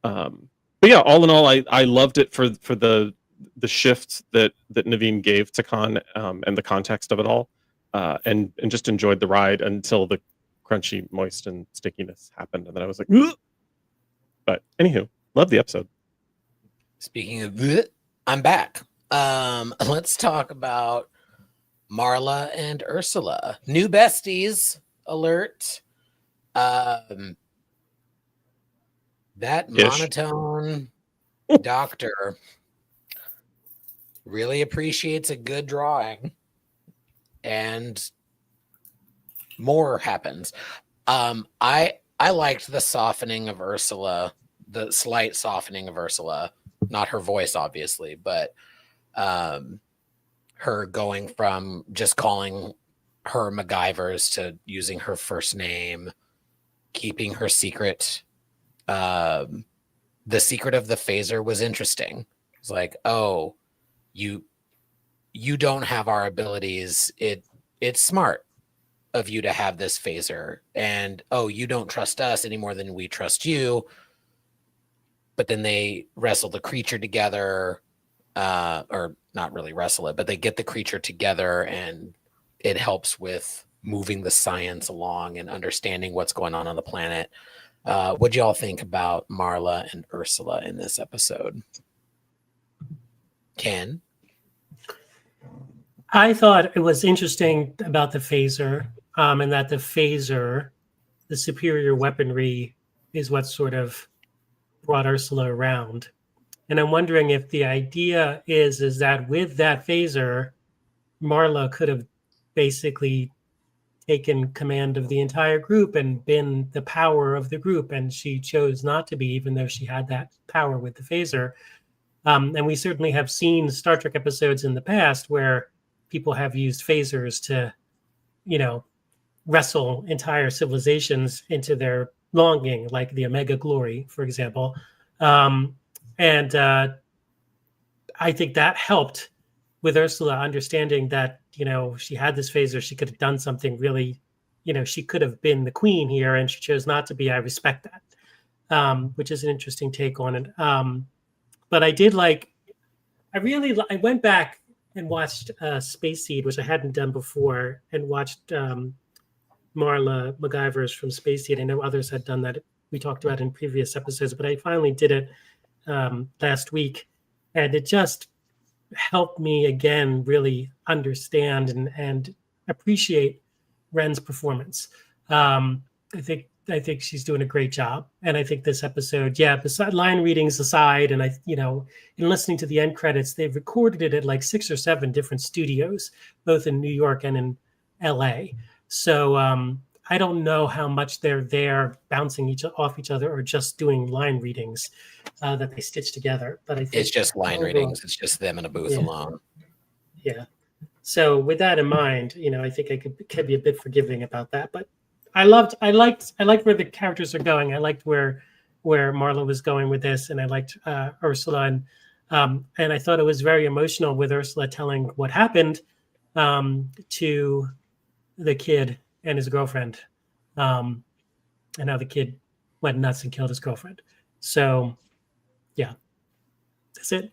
S3: But yeah, all in all, I loved it for the shift that Naveen gave to Khan, and the context of it all. And just enjoyed the ride until the crunchy, moist, and stickiness happened, and then I was like, ugh! But anywho, love the episode.
S2: Speaking of bleh, I'm back. Let's talk about Marla and Ursula. New besties alert. That monotone doctor really appreciates a good drawing. And more happens. I liked the softening of Ursula, the slight softening of Ursula, not her voice, obviously, but her going from just calling her MacGyvers to using her first name, keeping her secret. The secret of the phaser was interesting. It's like, oh, you don't have our abilities. It's smart of you to have this phaser, and you don't trust us any more than we trust you. But then they wrestle the creature together, or not really wrestle it, but they get the creature together, and it helps with moving the science along and understanding what's going on the planet. What do y'all think about Marla and Ursula in this episode? Ken?
S4: I thought it was interesting about the phaser, and that the phaser, the superior weaponry, is what sort of brought Ursula around. And I'm wondering if the idea is that with that phaser, Marla could have basically taken command of the entire group and been the power of the group, and she chose not to be, even though she had that power with the phaser. And we certainly have seen Star Trek episodes in the past where people have used phasers to, wrestle entire civilizations into their longing, like the Omega Glory, for example. And I think that helped with Ursula understanding that, she had this phaser, she could have done something really, she could have been the queen here, and she chose not to be. I respect that, which is an interesting take on it. But I went back and watched Space Seed, which I hadn't done before, and watched Marla MacGyver's from Space Seed. I know others had done that. We talked about in previous episodes, but I finally did it last week, and it just helped me again really understand and appreciate Ren's performance. I think she's doing a great job, and I think this episode, beside line readings aside, and in listening to the end credits, they've recorded it at like 6 or 7 different studios, both in New York and in LA. So I don't know how much they're there bouncing off each other or just doing line readings that they stitch together. But I think
S2: it's just line readings. It's just them in a booth alone.
S4: Yeah. So with that in mind, I think I could be a bit forgiving about that. But I liked where the characters are going. I liked where Marla was going with this, and I liked Ursula, and I thought it was very emotional with Ursula telling what happened to the kid and his girlfriend, and how the kid went nuts and killed his girlfriend. So, yeah, that's it.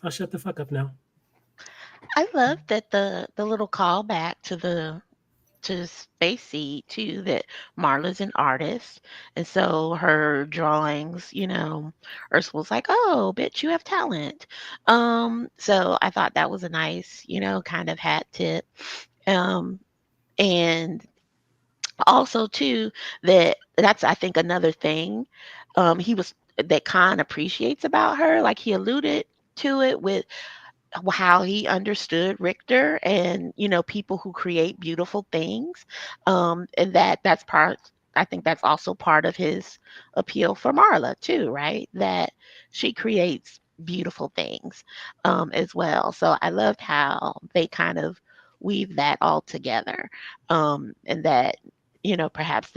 S4: I'll shut the fuck up now.
S6: I love that the little callback to Space Seed too, that Marla's an artist, and so her drawings, Ursula was like, "Oh, bitch, you have talent." So I thought that was a nice, kind of hat tip, and also too that's I think another thing that Khan appreciates about her, like he alluded to it with how he understood Richter and people who create beautiful things, and that's part. I think that's also part of his appeal for Marla too, right? That she creates beautiful things as well. So I loved how they kind of weave that all together, and that perhaps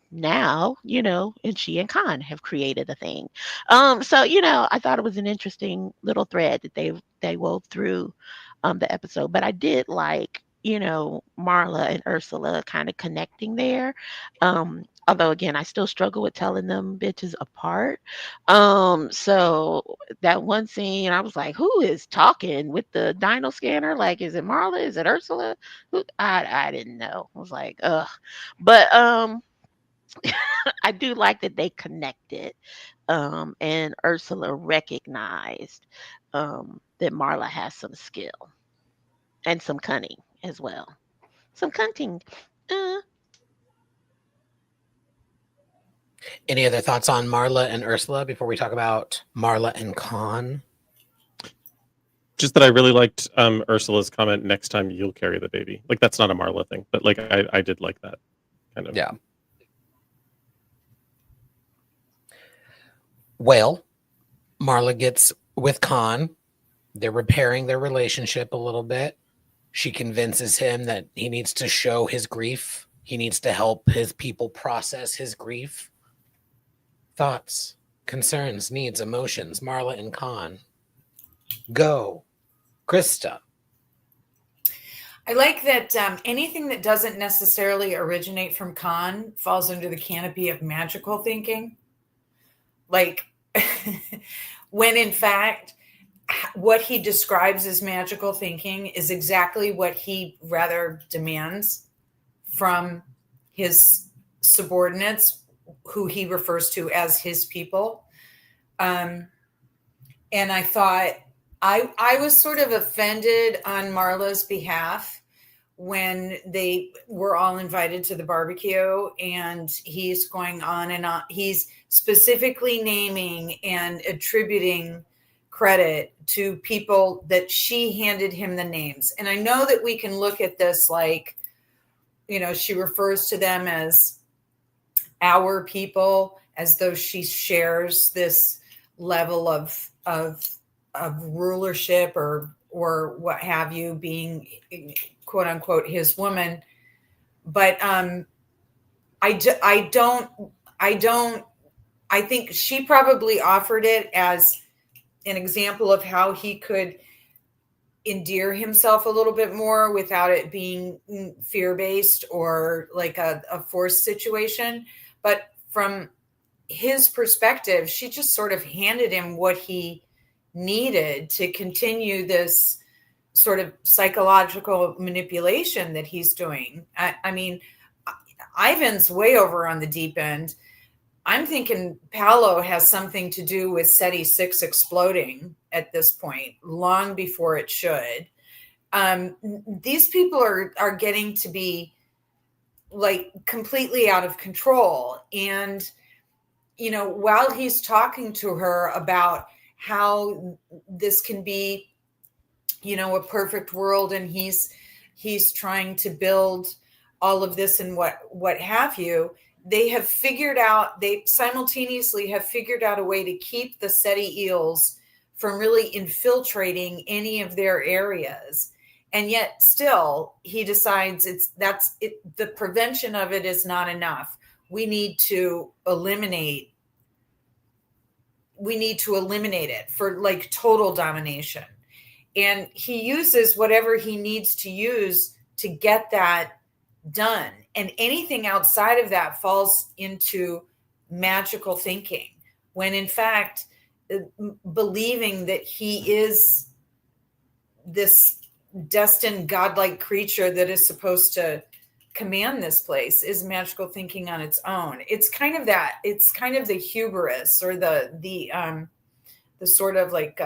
S6: now, and she and Khan have created a thing. So, I thought it was an interesting little thread that they wove through the episode. But I did like, Marla and Ursula kind of connecting there. Although again, I still struggle with telling them bitches apart. So that one scene, I was like, who is talking with the dino scanner? Like, is it Marla? Is it Ursula? I didn't know. I was like, ugh. But I do like that they connected, and Ursula recognized that Marla has some skill and some cunning as well. Some cunning.
S2: Any other thoughts on Marla and Ursula before we talk about Marla and Khan?
S3: Just that I really liked Ursula's comment, "Next time you'll carry the baby." Like, that's not a Marla thing, but like I did like that kind of.
S7: Yeah.
S2: Well, Marla gets with Khan. They're repairing their relationship a little bit. She convinces him that he needs to show his grief. He needs to help his people process his grief. Thoughts, concerns, needs, emotions. Marla and Khan. Go. Krista.
S5: I like that anything that doesn't necessarily originate from Khan falls under the canopy of magical thinking. Like, when in fact, what he describes as magical thinking is exactly what he rather demands from his subordinates, who he refers to as his people. And I thought I was sort of offended on Marla's behalf when they were all invited to the barbecue, and he's going on and on. He's specifically naming and attributing credit to people that she handed him the names. And I know that we can look at this like, you know, she refers to them as our people, as though she shares this level of rulership or what have you, being quote unquote his woman. But I think she probably offered it as an example of how he could endear himself a little bit more without it being fear-based or like a forced situation. But from his perspective, she just sort of handed him what he needed to continue this sort of psychological manipulation that he's doing. I mean, Ivan's way over on the deep end. I'm thinking Paolo has something to do with Ceti 6 exploding at this point, long before it should. These people are getting to be like completely out of control. And, you know, while he's talking to her about how this can be, you know, a perfect world, and he's trying to build all of this and what have you, they simultaneously have figured out a way to keep the Ceti eels from really infiltrating any of their areas. And yet still he decides the prevention of it is not enough. We need to eliminate it for like total domination. And he uses whatever he needs to use to get that done. And anything outside of that falls into magical thinking, when in fact, believing that he is this destined godlike creature that is supposed to command this place is magical thinking on its own. It's kind of the hubris or the sort of like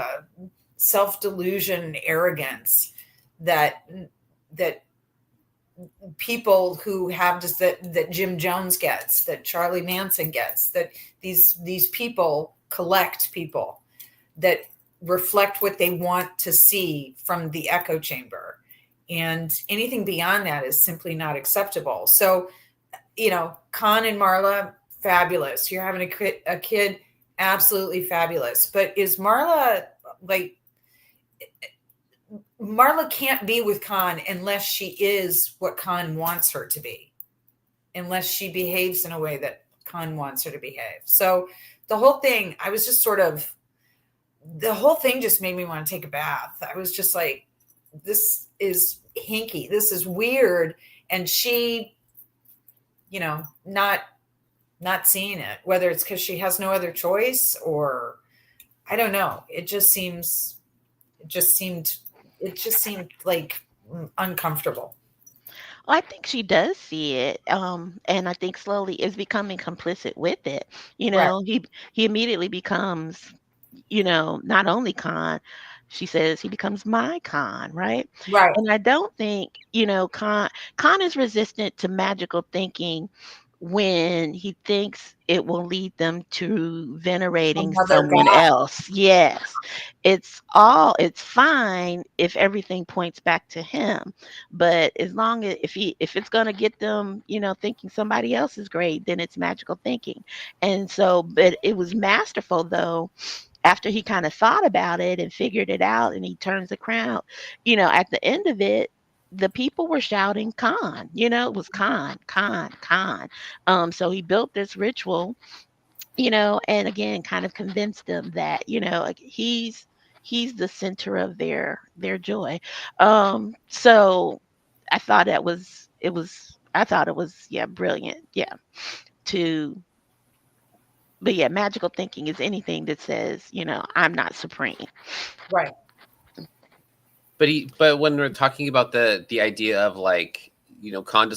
S5: self-delusion, arrogance that people who have just that Jim Jones gets, that Charlie Manson gets, that these people collect people that reflect what they want to see from the echo chamber. And anything beyond that is simply not acceptable. So, you know, Khan and Marla, fabulous. You're having a kid, absolutely fabulous. But is Marla like... Marla can't be with Khan unless she is what Khan wants her to be, unless she behaves in a way that Khan wants her to behave. So the whole thing, the whole thing just made me want to take a bath. I was just like, this is hinky. This is weird. And she, you know, not seeing it, whether it's because she has no other choice or I don't know. It just seemed like uncomfortable.
S6: Well, I think she does see it, and I think slowly is becoming complicit with it. You know, right. He immediately becomes, you know, not only Khan, she says he becomes my Khan, right?
S5: Right.
S6: And I don't think, you know, Khan is resistant to magical thinking when he thinks it will lead them to venerating someone else. Yes. It's fine if everything points back to him. But as long as if it's gonna get them, you know, thinking somebody else is great, then it's magical thinking. And so, but it was masterful though, after he kind of thought about it and figured it out and he turns the crowd, you know, at the end of it, the people were shouting Khan, you know, it was Khan, Khan, Khan. So he built this ritual, you know, and again, kind of convinced them that, you know, like he's he's the center of their joy. So I thought I thought it was brilliant. Yeah. To But yeah, magical thinking is anything that says, I'm not supreme.
S5: Right.
S7: But when we're talking about the idea of like, Khan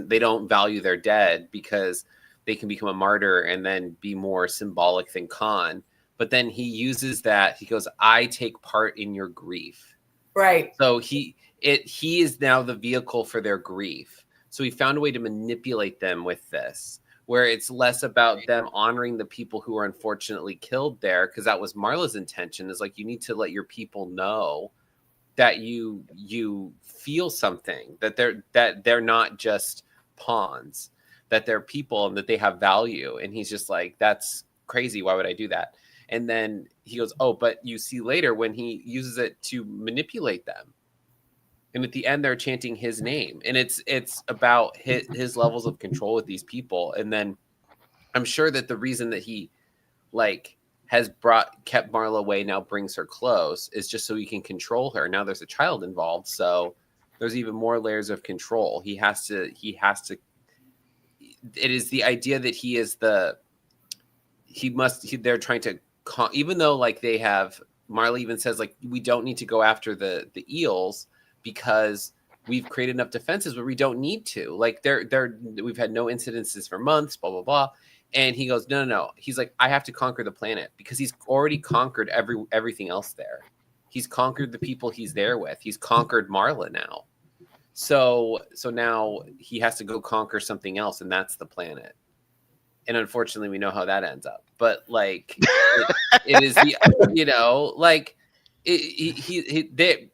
S7: they don't value their dead because they can become a martyr and then be more symbolic than Khan. But then he uses that, he goes, I take part in your grief.
S5: Right.
S7: So he is now the vehicle for their grief. So he found a way to manipulate them with this, where it's less about them honoring the people who are unfortunately killed there, because that was Marla's intention, is like, you need to let your people know that you feel something, that they're not just pawns, that they're people and that they have value. And he's just like, that's crazy. Why would I do that? And then he goes, oh, but you see later when he uses it to manipulate them. And at the end, they're chanting his name. And it's about his levels of control with these people. And then I'm sure that the reason that he has kept Marla away, now brings her close, is just so he can control her. Now there's a child involved. So there's even more layers of control. He has to, it is the idea that they're trying to, even though they have, Marla even says we don't need to go after the eels because we've created enough defenses where we don't need to. We've had no incidences for months, blah, blah, blah. And he goes, no. He's like, I have to conquer the planet, because he's already conquered everything else there. He's conquered the people he's there with. He's conquered Marla now. So now he has to go conquer something else, and that's the planet. And unfortunately, we know how that ends up. But it is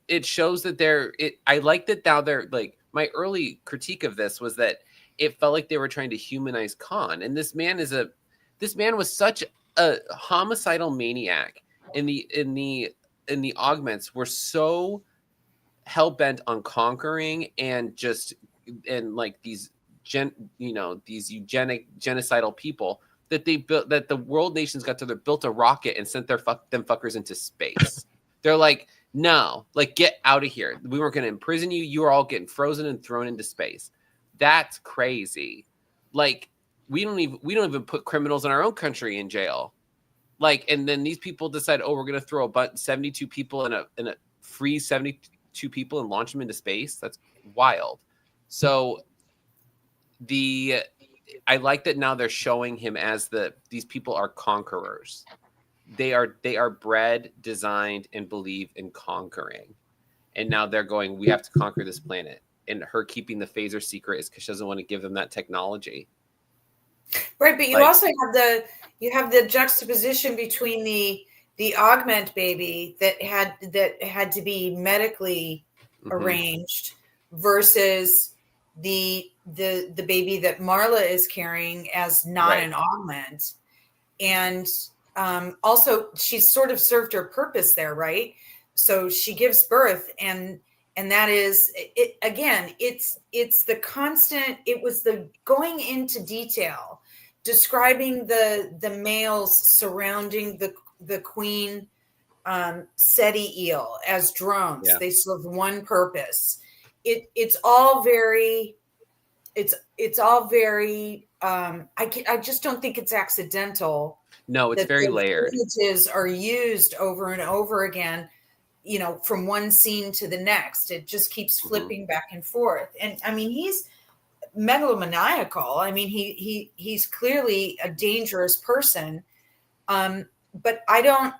S7: it shows that I like that now they're my early critique of this was that it felt like they were trying to humanize Khan. And this man was such a homicidal maniac. And the augments were so hell-bent on conquering and these these eugenic genocidal people that the world nations got together, built a rocket and sent them fuckers into space. They're like, no, get out of here. We weren't going to imprison you. You are all getting frozen and thrown into space. That's crazy. We don't even put criminals in our own country in jail. And then these people decide, oh, we're going to throw a bunch 72 people in a free 72 people and launch them into space. That's wild. So I like that now they're showing him as these people are conquerors. They are bred, designed, and believe in conquering. And now they're going, we have to conquer this planet. And her keeping the phaser secret is because she doesn't want to give them that technology.
S5: Right, but you also have the juxtaposition between the augment baby that had to be medically arranged versus the baby that Marla is carrying as not an augment. And also she's sort of served her purpose there, right? So she gives birth, and that is it again. It's the constant. It was the going into detail, describing the males surrounding the queen Ceti eel as drones. Yeah. They serve one purpose. It's all very. It's all very. I just don't think it's accidental.
S7: No, it's very layered.
S5: Images are used over and over again. From one scene to the next, it just keeps flipping back and forth. And I mean, he's megalomaniacal. I mean, he's clearly a dangerous person. But I don't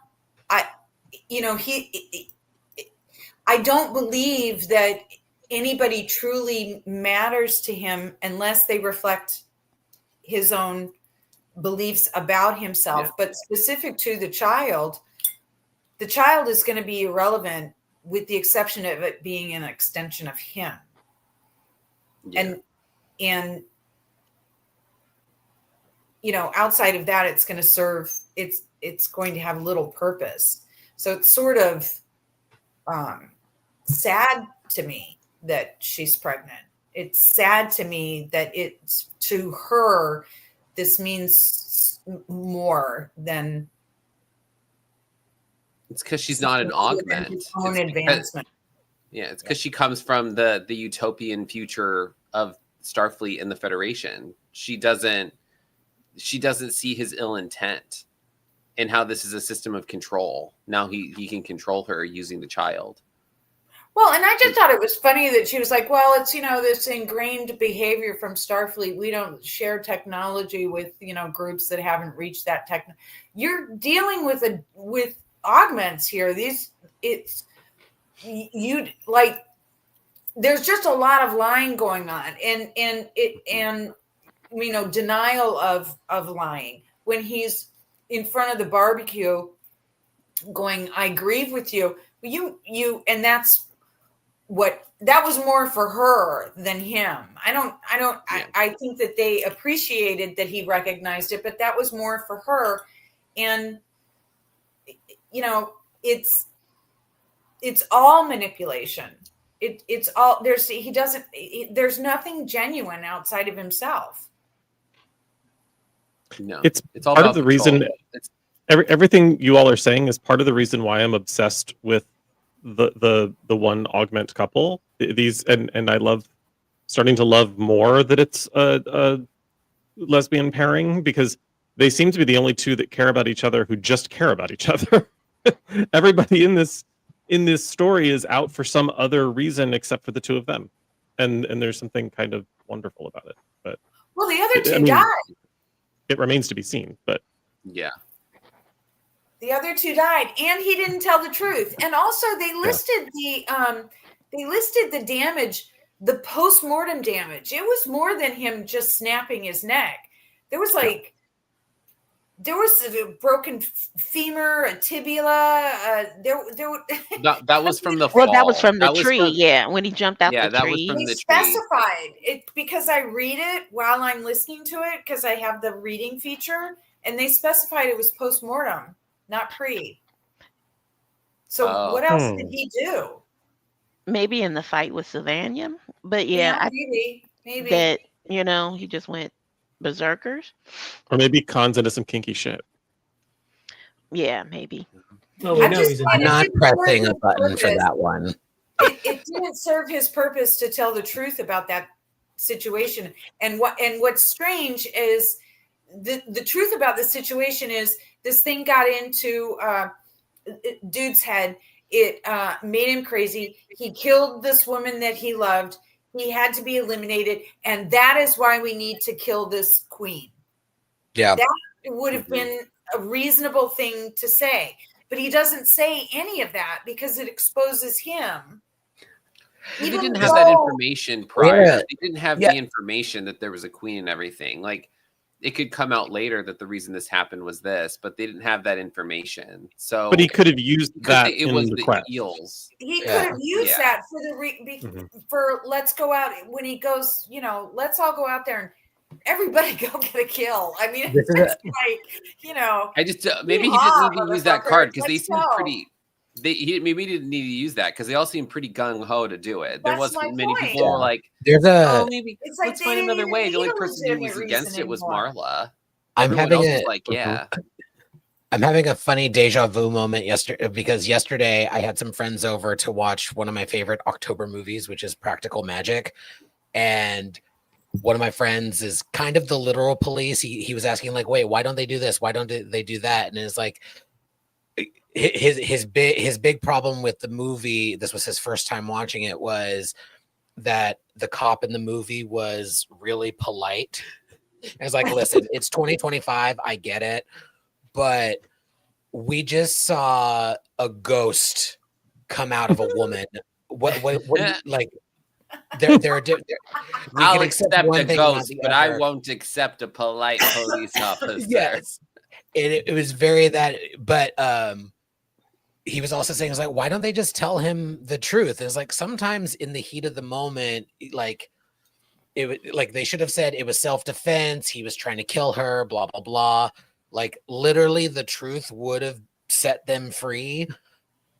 S5: believe that anybody truly matters to him unless they reflect his own beliefs about himself. Yeah. But specific to the child is going to be irrelevant with the exception of it being an extension of him. Yeah. And outside of that, it's going to serve, it's going to have little purpose. So it's sort of sad to me that she's pregnant. It's sad to me that it's, to her, this means more than
S7: It's because she's not an augment.
S5: His own
S7: It's
S5: advancement.
S7: it's because she comes from the utopian future of Starfleet and the Federation. She doesn't see his ill intent and how this is a system of control. Now he can control her using the child.
S5: Well, and I just thought it was funny that she was like, well, it's, this ingrained behavior from Starfleet. We don't share technology with, groups that haven't reached that tech. You're dealing with augments here. There's just a lot of lying going on and denial of lying when he's in front of the barbecue going, I grieve with you. And that was more for her than him. I think that they appreciated that he recognized it, but that was more for her. And, it's all manipulation. It's all there's nothing genuine outside of himself.
S7: No,
S3: It's
S7: all
S3: part
S7: about
S3: of the
S7: control.
S3: reason everything you all are saying is part of the reason why I'm obsessed with the one augment couple. These and I love starting to love more that it's a lesbian pairing, because they seem to be the only two that care about each other who just care about each other. Everybody in this story is out for some other reason except for the two of them, and there's something kind of wonderful about it. But
S5: well, the other two died.
S3: It remains to be seen, but
S7: yeah.
S5: The other two died, and he didn't tell the truth. And also, they listed the damage, the post-mortem damage. It was more than him just snapping his neck. There was there was a broken femur, a tibia.
S7: That was from the fall.
S6: Well, that was from the tree. When he jumped out the tree.
S7: That was from the tree.
S5: Specified it because I read it while I'm listening to it because I have the reading feature, and they specified it was post-mortem, not pre. So what else did he do?
S6: Maybe in the fight with Savannah, but
S5: maybe
S6: that he just went berserkers,
S3: or maybe Khan's into some kinky shit.
S6: Yeah, maybe.
S4: Well, we know he's
S2: I'm not pressing a button for that one.
S5: It didn't serve his purpose to tell the truth about that situation. And what's strange is the truth about the situation is this thing got into dude's head. It made him crazy. He killed this woman that he loved. He had to be eliminated. And that is why we need to kill this queen.
S2: Yeah.
S5: That would have been a reasonable thing to say. But he doesn't say any of that because it exposes him.
S7: They didn't have that information prior. They didn't have the information that there was a queen and everything. Like, it could come out later that the reason this happened was this, but they didn't have that information. So,
S3: but he could have used that
S7: it was
S3: the
S7: the eels.
S5: He could have used that for for let's go out when he goes. Let's all go out there and everybody go get a kill. I mean, it's
S7: I just maybe he didn't need to use that card because they seemed pretty. Maybe he didn't need to use that because they all seemed pretty gung ho to do it. There wasn't many people who were like, maybe let's find another way. The only person who was against it was Marla.
S2: I'm having a funny deja vu moment yesterday I had some friends over to watch one of my favorite October movies, which is Practical Magic, and one of my friends is kind of the literal police. He was asking like, wait, why don't they do this? Why don't they do that? And it's like his big problem with the movie, this was his first time watching it, was that the cop in the movie was really polite. It's like, listen, it's 2025, I get it, but we just saw a ghost come out of a woman. What like
S7: I'll accept a ghost, but I won't accept a polite police officer.
S2: Yes. It was very that, but he was also saying, it's like, why don't they just tell him the truth? It's like sometimes in the heat of the moment, like they should have said it was self-defense, he was trying to kill her, blah blah blah. Like literally the truth would have set them free.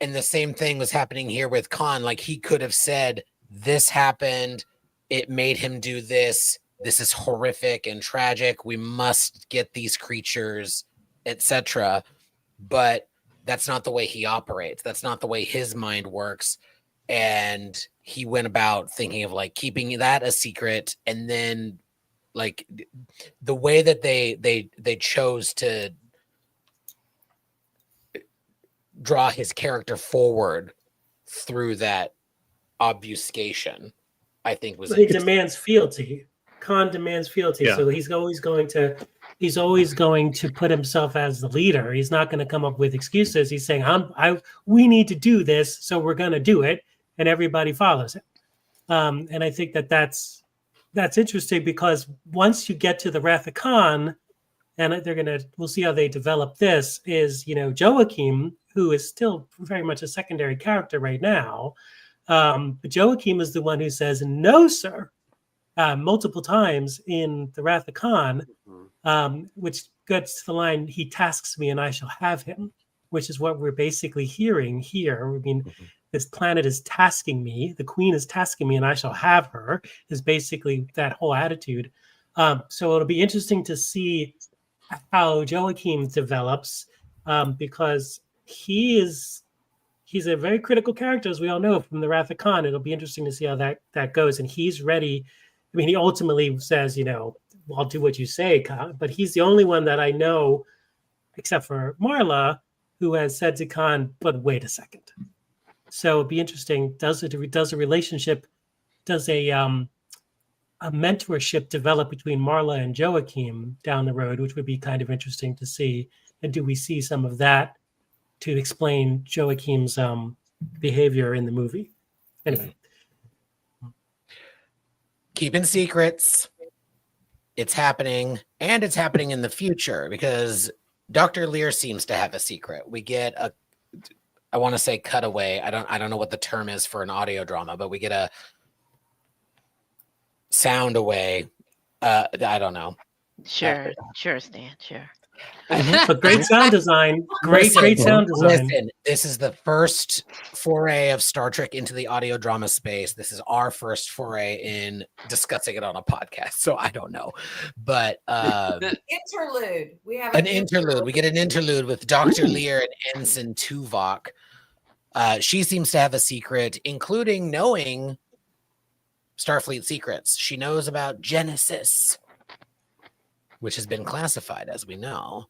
S2: And the same thing was happening here with Khan. Like he could have said, this happened, it made him do this, this is horrific and tragic, we must get these creatures, etc. But that's not the way he operates. That's not the way his mind works. And he went about thinking of like keeping that a secret, and then like the way that they chose to draw his character forward through that obfuscation, I think was
S4: he demands fealty. Khan demands fealty,
S3: Yeah.
S4: so he's always going to put himself as the leader. He's not going to come up with excuses. He's saying, we need to do this, so we're going to do it, and everybody follows it. And I think that's interesting, because once you get to the Wrath of Khan, and we'll see how they develop this, is, Joachim, who is still very much a secondary character right now. But Joachim is the one who says, "No, sir," multiple times in the Wrath of Khan, which gets to the line, "He tasks me and I shall have him," which is what we're basically hearing here. I mean, this planet is tasking me, the queen is tasking me and I shall have her, is basically that whole attitude. So it'll be interesting to see how Joachim develops, because he's a very critical character, as we all know from the Wrath of Khan. It'll be interesting to see how that goes. And he's ready. I mean, he ultimately says, I'll do what you say, Khan. But he's the only one that I know, except for Marla, who has said to Khan, "But wait a second." So it'd be interesting. Does a mentorship develop between Marla and Joachim down the road, which would be kind of interesting to see? And do we see some of that to explain Joachim's behavior in the movie? Anyway.
S2: Keeping secrets. It's happening, and it's happening in the future, because Dr. Lear seems to have a secret. We get I want to say cutaway. I don't know what the term is for an audio drama, but we get a sound away. I don't know.
S6: Sure, Stan, sure.
S4: But great sound design. Great sound design.
S2: Listen, this is the first foray of Star Trek into the audio drama space. This is our first foray in discussing it on a podcast. So I don't know. But
S5: interlude. We have
S2: an interlude. We get an interlude with Dr. Lear and Ensign Tuvok. She seems to have a secret, including knowing Starfleet secrets. She knows about Genesis, which has been classified, as we know.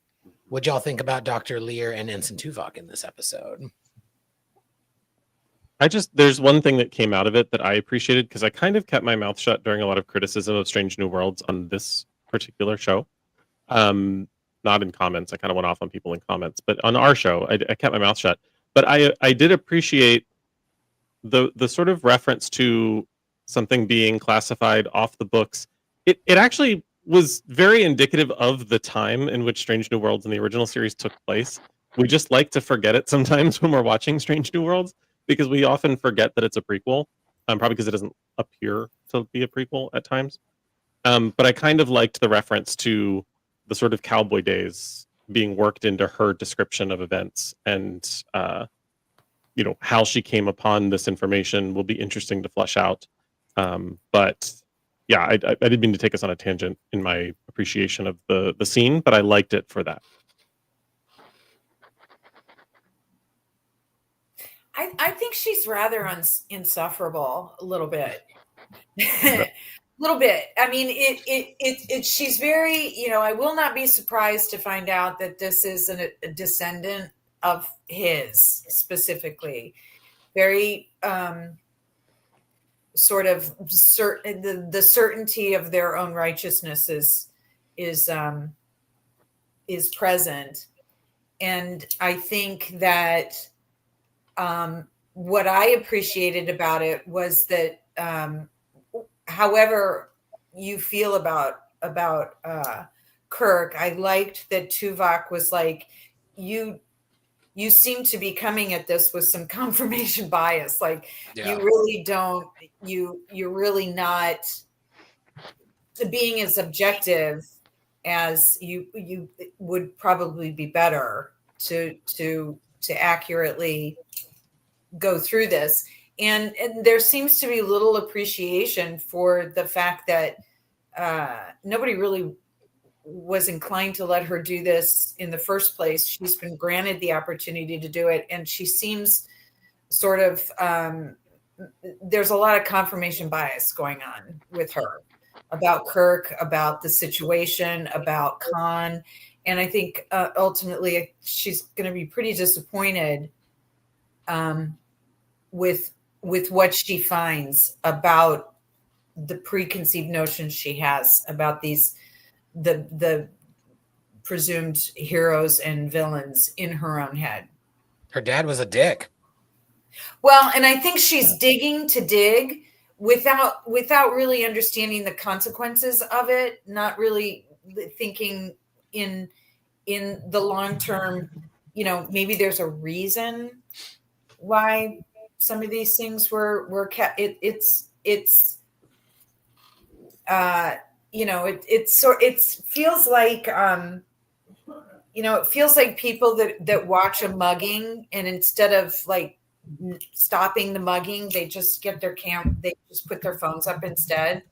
S2: What y'all think about Dr. Lear and Ensign Tuvok in this episode?
S3: There's one thing that came out of it that I appreciated, because I kind of kept my mouth shut during a lot of criticism of Strange New Worlds on this particular show. Not in comments. I kind of went off on people in comments, but on our show, I kept my mouth shut. But I did appreciate the sort of reference to something being classified off the books. It actually was very indicative of the time in which Strange New Worlds in the original series took place. We just like to forget it sometimes when we're watching Strange New Worlds, because we often forget that it's a prequel, probably because it doesn't appear to be a prequel at times. But I kind of liked the reference to the sort of cowboy days being worked into her description of events, and how she came upon this information will be interesting to flesh out. But yeah, I didn't mean to take us on a tangent in my appreciation of the scene, but I liked it for that.
S5: I think she's rather insufferable a little bit. A little bit. I mean, she's very, I will not be surprised to find out that this is a descendant of his specifically. Very sort of the certainty of their own righteousness is present. And I think that what I appreciated about it was that however you feel about Kirk, I liked that Tuvok was like, you seem to be coming at this with some confirmation bias. Like you really don't, you're really not being as objective as you would probably be better to accurately go through this. And there seems to be little appreciation for the fact that nobody really was inclined to let her do this in the first place. She's been granted the opportunity to do it, and she seems sort of there's a lot of confirmation bias going on with her about Kirk, about the situation, about Khan. And I think ultimately she's going to be pretty disappointed with what she finds about the preconceived notions she has about the presumed heroes and villains in her own head.
S2: Her dad was a dick.
S5: Well, and I think she's digging to dig without really understanding the consequences of it, not really thinking in the long term, maybe there's a reason why some of these things were kept. It feels like it feels like people that watch a mugging, and instead of like stopping the mugging, they just get they just put their phones up instead,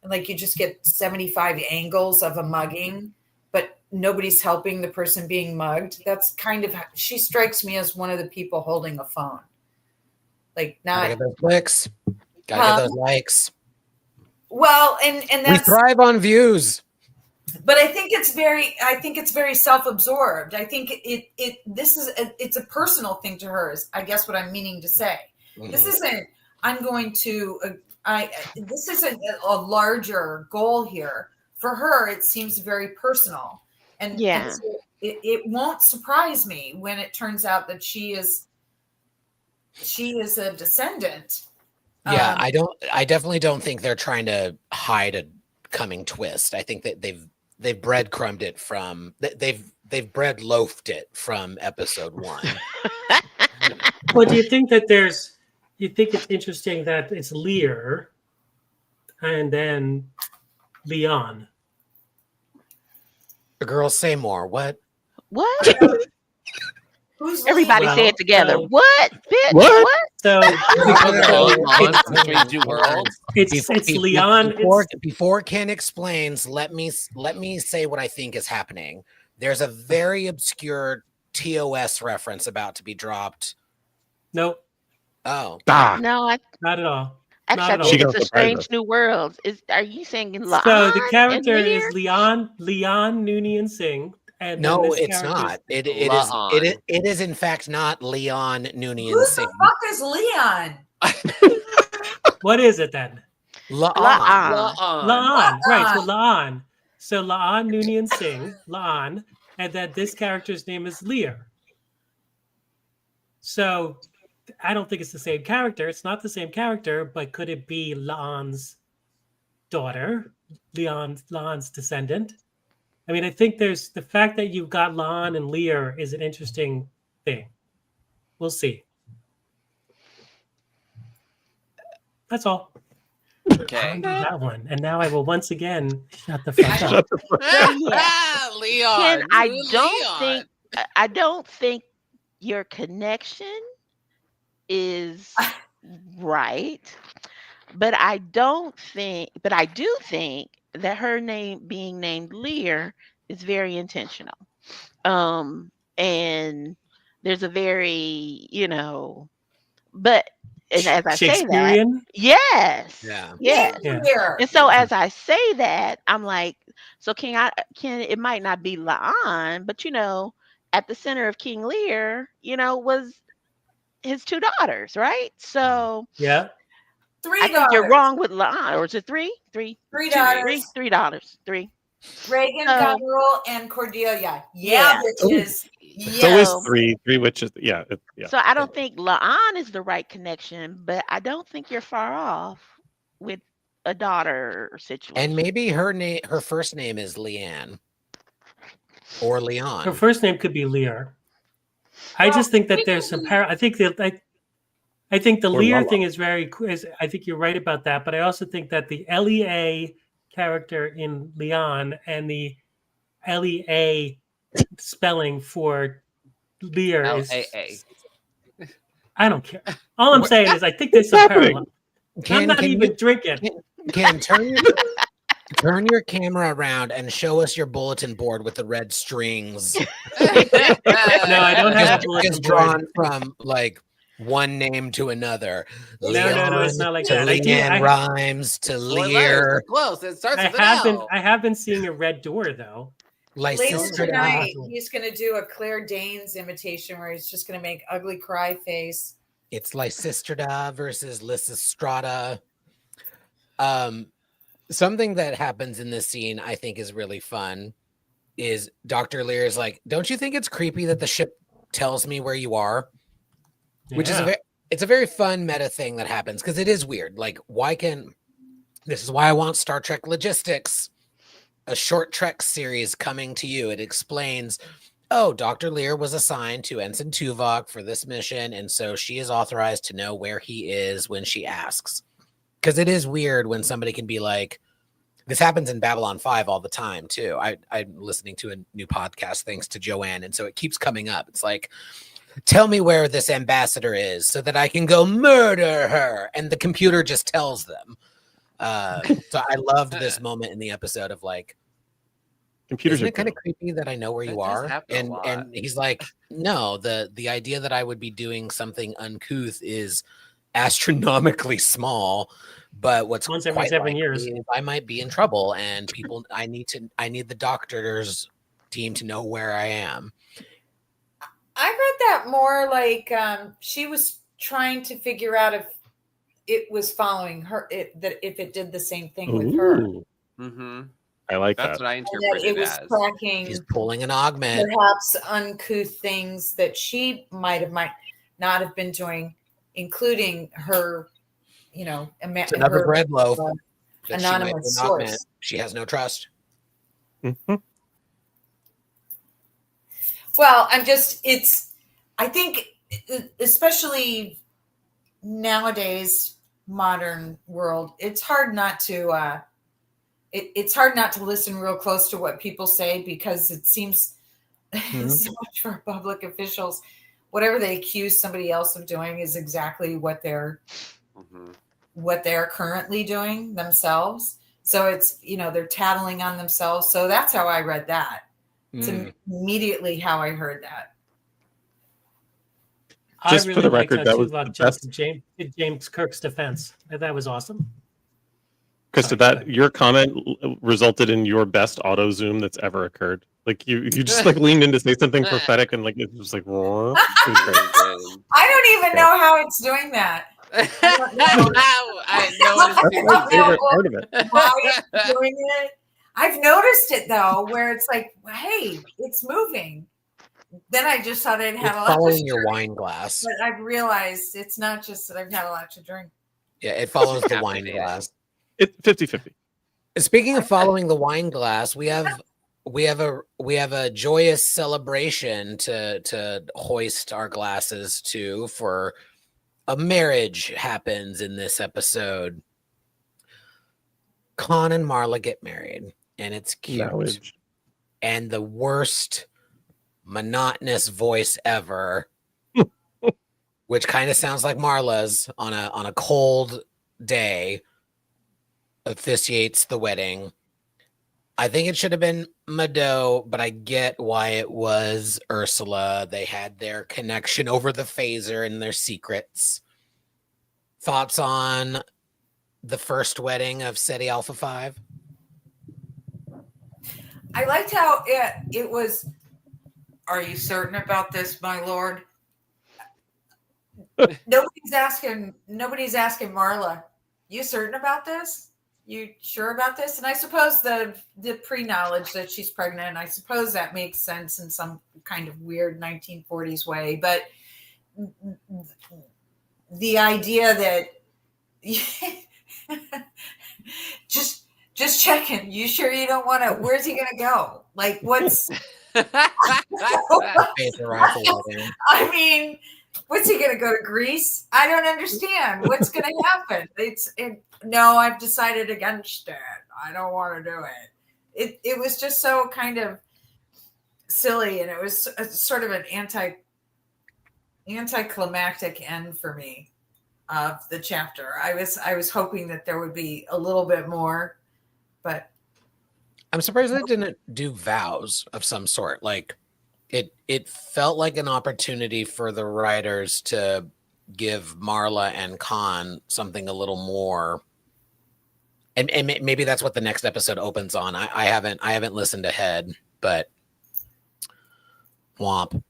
S5: and like you just get 75 angles of a mugging, but nobody's helping the person being mugged. That's kind of, she strikes me as one of the people holding a phone, like not
S2: gotta get those clicks, gotta get those likes.
S5: Well, and that's,
S2: we thrive on views.
S5: But I think it's very self-absorbed. I think it's a personal thing to her, is I guess what I'm meaning to say. Mm-hmm. This isn't a larger goal here. For her, it seems very personal. And so it won't surprise me when it turns out that she is a descendant.
S2: Yeah, I definitely don't think they're trying to hide a coming twist. I think that they've breadcrumbed it from they've bread loafed it from episode 1.
S4: Well, do you think it's interesting that it's Lear and then Leon?
S2: The girls say more. What?
S6: Everybody say it together.
S4: So,
S6: what? Bitch,
S3: What?
S4: So it's Leon.
S2: Before Ken explains, let me say what I think is happening. There's a very obscure TOS reference about to be dropped.
S4: Nope.
S2: Oh.
S6: No,
S4: not at all.
S6: Actually, I think it's a Strange New World. Are you saying Leon?
S4: So the character is Leon Noonien Singh. And
S2: no, it's not. It is in fact not Leon Noonien Singh.
S5: Who the fuck is Leon?
S4: What is it then?
S6: La'an.
S4: Right, so La'an. So La'an Noonien Singh, La'an, and then this character's name is Lear. So I don't think it's the same character. It's not the same character, but could it be La'an's daughter, La'an's descendant? I mean, I think there's the fact that you've got La'an and Lear is an interesting thing. We'll see. That's all.
S7: Okay.
S4: That one. And now I will once again shut the fuck up.
S7: Leon.
S6: Ken, I don't think your connection is right. But I do think that her name being named Lear is very intentional. And there's a very, but and as I say that, yes.
S2: Yeah.
S6: Yes. Yeah. And so as I say that, I'm like, so it might not be La'an, but at the center of King Lear, was his 2 daughters, right? So
S4: yeah.
S5: I
S6: think you're wrong with La'an, or is it 3? 3
S5: daughters.
S6: 3 daughters. 3.
S5: Reagan, Gabriel, and Cordelia. Yeah, witches.
S3: It's always 3 witches. Yeah.
S6: So I don't think La'an is the right connection, but I don't think you're far off with a daughter situation.
S2: And maybe her first name is Leanne or Leon.
S4: Her first name could be Lear. I just think that there's some I think the Lear thing is I think you're right about that, but I also think that the LEA character in Leon and the LEA spelling for Lear is I don't care. All I'm saying is I think there's some parallel. I'm not even drinking.
S2: Ken, turn Turn your camera around and show us your bulletin board with the red strings.
S4: No, I don't have a bulletin
S2: Just
S4: board.
S2: drawn from like one name to another.
S4: No, it's not like
S2: to
S4: that.
S2: Leanne Rhymes to
S7: Four letters,
S2: Lear.
S7: they're close. It starts with an L.
S4: I have been seeing a red door though.
S5: Later
S2: Lysistrata.
S5: tonight, he's going to do a Claire Danes imitation where he's just going to make ugly cry face.
S2: It's Lysistrata versus Lysistrata. Something that happens in this scene I think is really fun is Dr. Lear is like, don't you think it's creepy that the ship tells me where you are? Which is it's a very fun meta thing that happens because it is weird. Like, this is why I want Star Trek Logistics, a short Trek series coming to you. It explains, oh, Dr. Lear was assigned to Ensign Tuvok for this mission, and so she is authorized to know where he is when she asks. Because it is weird when somebody can be like, this happens in Babylon 5 all the time, too. I'm listening to a new podcast thanks to Joanne, and so it keeps coming up. It's like, tell me where this ambassador is so that I can go murder her. And the computer just tells them. So I loved this moment in the episode of like,
S3: Computers
S2: isn't
S3: are
S2: it kind of creepy that I know where you are? And he's like, no, the idea that I would be doing something uncouth is astronomically small. But what's
S4: once every 7 years,
S2: is I might be in trouble, and people, I need the doctor's team to know where I am.
S5: I read that more like she was trying to figure out if it was following her, that if it did the same thing with her.
S7: Mm-hmm.
S3: I like
S7: That's
S3: that.
S7: what I interpreted
S5: it was
S7: as.
S5: tracking.
S2: She's pulling an augment.
S5: Perhaps uncouth things that she might not have been doing, including her,
S2: It's another bread loaf. That
S5: anonymous
S2: she might
S5: source.
S2: augment. She has no trust.
S3: Mm-hmm.
S5: Well, I think, especially nowadays, modern world, it's hard not to, it's hard not to listen real close to what people say because it seems so much for public officials. Whatever they accuse somebody else of doing is exactly what they're currently doing themselves. So it's, they're tattling on themselves. So that's how I read that. It's immediately how I heard that.
S3: Just
S4: I really
S3: for the record, that was
S4: Tuvok
S3: the best.
S4: James Kirk's defense. That was awesome.
S3: Krista, your comment resulted in your best auto zoom that's ever occurred. Like you just like leaned in to say something prophetic and like it was like, roar. It was great.
S5: I don't even know how it's doing that.
S7: I know
S3: That's my favorite part of it.
S5: Why it's doing it. I've noticed it though, where it's like, hey, it's moving. Then I just thought I'd had a lot
S2: following
S5: to
S2: your
S5: drink,
S2: wine glass.
S5: but I've realized it's not just that I've had a lot to drink.
S2: Yeah, it follows the wine glass.
S3: It's 50-50.
S2: Speaking of following the wine glass, we have a joyous celebration to hoist our glasses to, for a marriage happens in this episode. Khan and Marla get married, and it's cute.
S3: Knowledge.
S2: And the worst monotonous voice ever, which kind of sounds like Marla's on a cold day, officiates the wedding. I think it should have been Mado, but I get why it was Ursula. They had their connection over the phaser and their secrets. Thoughts on the first wedding of Ceti Alpha 5?
S5: I liked how it was. Are you certain about this, my lord? Nobody's asking Marla, you certain about this? You sure about this? And I suppose the pre-knowledge that she's pregnant, I suppose that makes sense in some kind of weird 1940s way. But the idea that just checking, you sure you don't want to, where's he going to go? Like, what's, I mean, what's he going to go to Greece? I don't understand. What's going to happen? No, I've decided against it. I don't want to do it. It was just so kind of silly, and it was sort of an anticlimactic end for me of the chapter. I was hoping that there would be a little bit more, but
S2: I'm surprised they didn't do vows of some sort. Like it felt like an opportunity for the writers to give Marla and Khan something a little more. And maybe that's what the next episode opens on. I haven't listened ahead, but womp.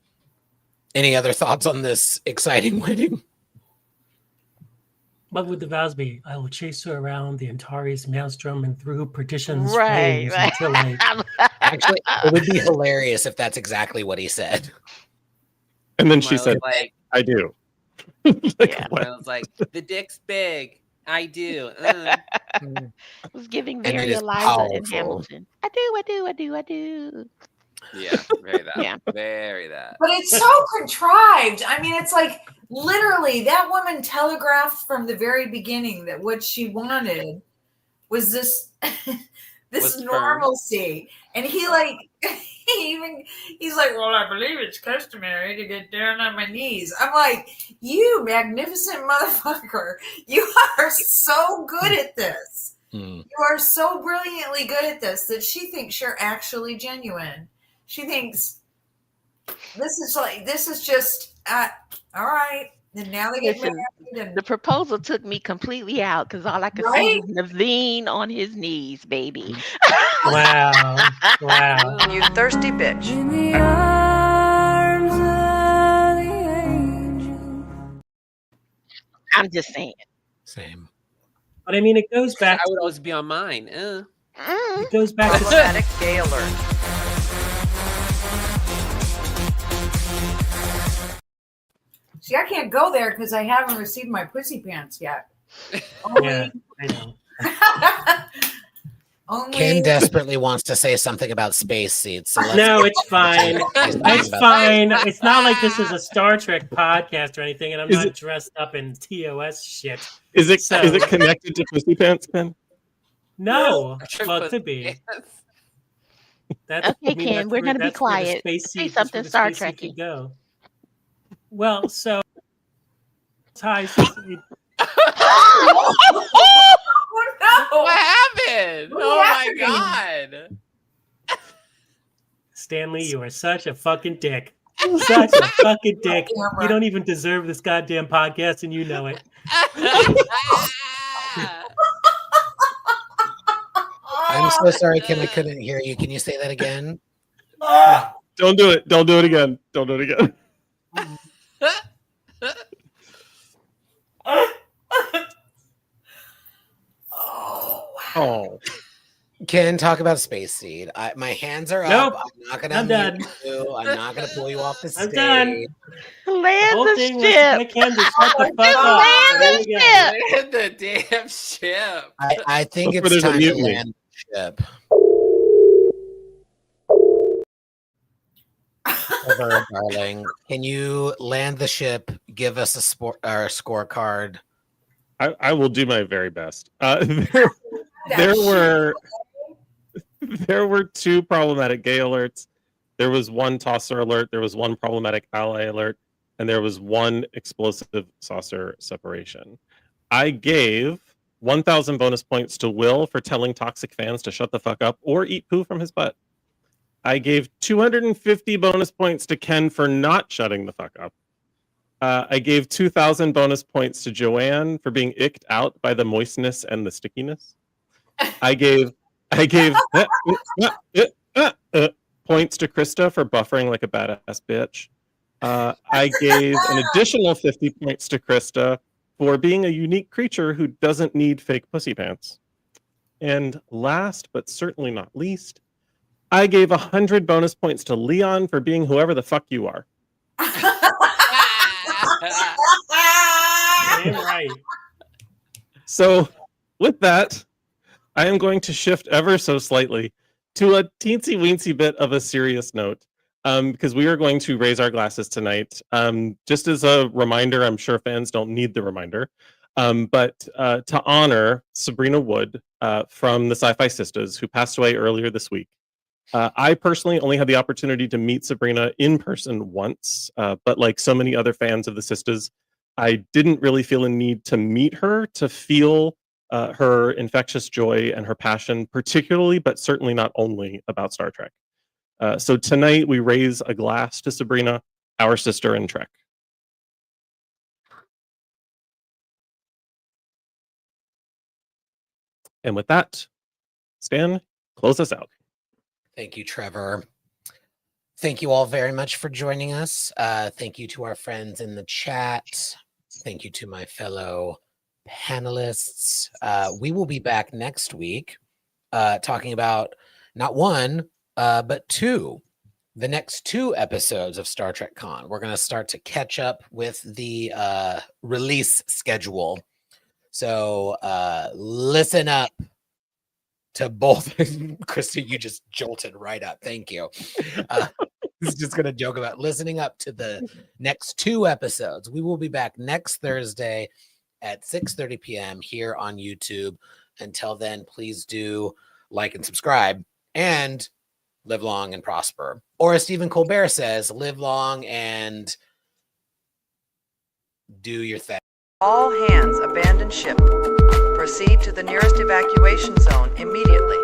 S2: Any other thoughts on this exciting wedding?
S4: What would the vows be? I will chase her around the Antares maelstrom and through perdition's
S6: Right,
S4: flames
S6: right.
S4: until I.
S2: Actually, it would be hilarious if that's exactly what he said.
S3: And then she
S7: Marla's
S3: said,
S7: like,
S3: I do.
S6: Yeah.
S3: What?
S7: Marla's like, the dick's big. I do.
S6: It was giving
S2: And it
S6: very
S2: is
S6: Eliza and
S2: powerful.
S6: Hamilton. I do.
S7: Yeah, very that.
S6: Yeah.
S7: Very that.
S5: But it's so contrived. I mean, it's like literally that woman telegraphed from the very beginning that what she wanted was this
S7: Was firm.
S5: normalcy. And he like he's like, well, I believe it's customary to get down on my knees. I'm like, you magnificent motherfucker. You are so good at this. You are so brilliantly good at this that she thinks you're actually genuine. She thinks this is just all right. And now they get
S6: Listen,
S5: married.
S6: the proposal took me completely out because all I could see
S5: Right?
S6: was Naveen on his knees, baby.
S4: Wow. Wow.
S9: You thirsty bitch.
S6: I'm just saying.
S2: Same.
S4: But I mean, it goes back.
S7: I would always be on mine.
S4: It goes back to
S9: Problematic gay alert.
S5: See, I can't go there because I haven't received my pussy pants yet.
S4: yeah, I know.
S5: Only
S2: Ken desperately wants to say something about space seeds. So
S4: No, it's fine. It's
S2: about
S4: fine. It's not like this is a Star Trek podcast or anything, and I'm
S3: Is
S4: not
S3: it-
S4: dressed up in TOS shit.
S3: Is it
S4: So-
S3: is it connected to Pussy Pants, Ken?
S4: No, well, it could be. That's,
S6: Okay, Ken, we're gonna be
S4: that's where the
S6: quiet.
S4: space
S6: Say
S4: seed- that's
S6: something
S4: where the
S6: Star
S4: space seed
S6: Trek-y.
S4: could go. Well, so ties.
S5: Oh, no.
S7: What happened?
S5: What
S7: Oh my
S5: happened?
S7: god.
S4: Stanley, you are such a fucking dick. Such a fucking dick.
S5: Camera.
S4: You don't even deserve this goddamn podcast, and you know it.
S2: I'm so sorry, Ken. I couldn't hear you. Can you say that again?
S3: Don't do it. Don't do it again. Don't do it again. Oh.
S2: Ken, talk about space seed. My hands are
S4: Nope.
S2: up. I'm not gonna
S4: I'm
S2: unmute
S4: done.
S2: you. I'm not gonna pull you off the
S4: I'm
S2: stage.
S4: done. The
S6: Land
S4: whole
S6: the
S4: thing was
S6: ship.
S4: make Ken just shut the
S5: Oh,
S4: fuck up.
S6: land
S4: There
S6: the
S4: we go.
S6: ship.
S7: Land the damn ship.
S2: I think
S3: Hopefully
S2: it's
S3: there's a
S2: time to
S3: mutiny.
S2: land the ship. Over, darling. Can you land the ship? Give us a scorecard.
S3: I will do my very best. There were two problematic gay alerts. There was one tosser alert. There was one problematic ally alert, and there was one explosive saucer separation. I gave 1,000 bonus points to Will for telling toxic fans to shut the fuck up or eat poo from his butt. I gave 250 bonus points to Ken for not shutting the fuck up. I gave 2,000 bonus points to Joanne for being icked out by the moistness and the stickiness. I gave points to Krista for buffering like a badass bitch. I gave an additional 50 points to Krista for being a unique creature who doesn't need fake pussy pants. And last but certainly not least, I gave 100 bonus points to Leon for being whoever the fuck you are.
S4: Damn right.
S3: So, with that, I am going to shift ever so slightly to a teensy weensy bit of a serious note, because we are going to raise our glasses tonight. Just as a reminder, I'm sure fans don't need the reminder, but to honor Sabrina Wood from the Sci-Fi Sisters, who passed away earlier this week. I personally only had the opportunity to meet Sabrina in person once, but like so many other fans of the Sisters, I didn't really feel a need to meet her to feel her infectious joy and her passion, particularly, but certainly not only, about Star Trek. So tonight we raise a glass to Sabrina, our sister in Trek. And with that, Stan, close us out.
S2: Thank you, Trevor. Thank you all very much for joining us. Thank you to our friends in the chat. Thank you to my fellow panelists. We will be back next week talking about not one, but two. The next 2 episodes of Star Trek Con. We're going to start to catch up with the release schedule. So listen up to both. Christy, you just jolted right up. Thank you. I was just going to joke about listening up to the next 2 episodes. We will be back next Thursday at 6:30 p.m. here on YouTube. Until then, please do like and subscribe, and live long and prosper. Or as Stephen Colbert says, live long and do your thing.
S9: All hands abandon ship. Proceed to the nearest evacuation zone immediately.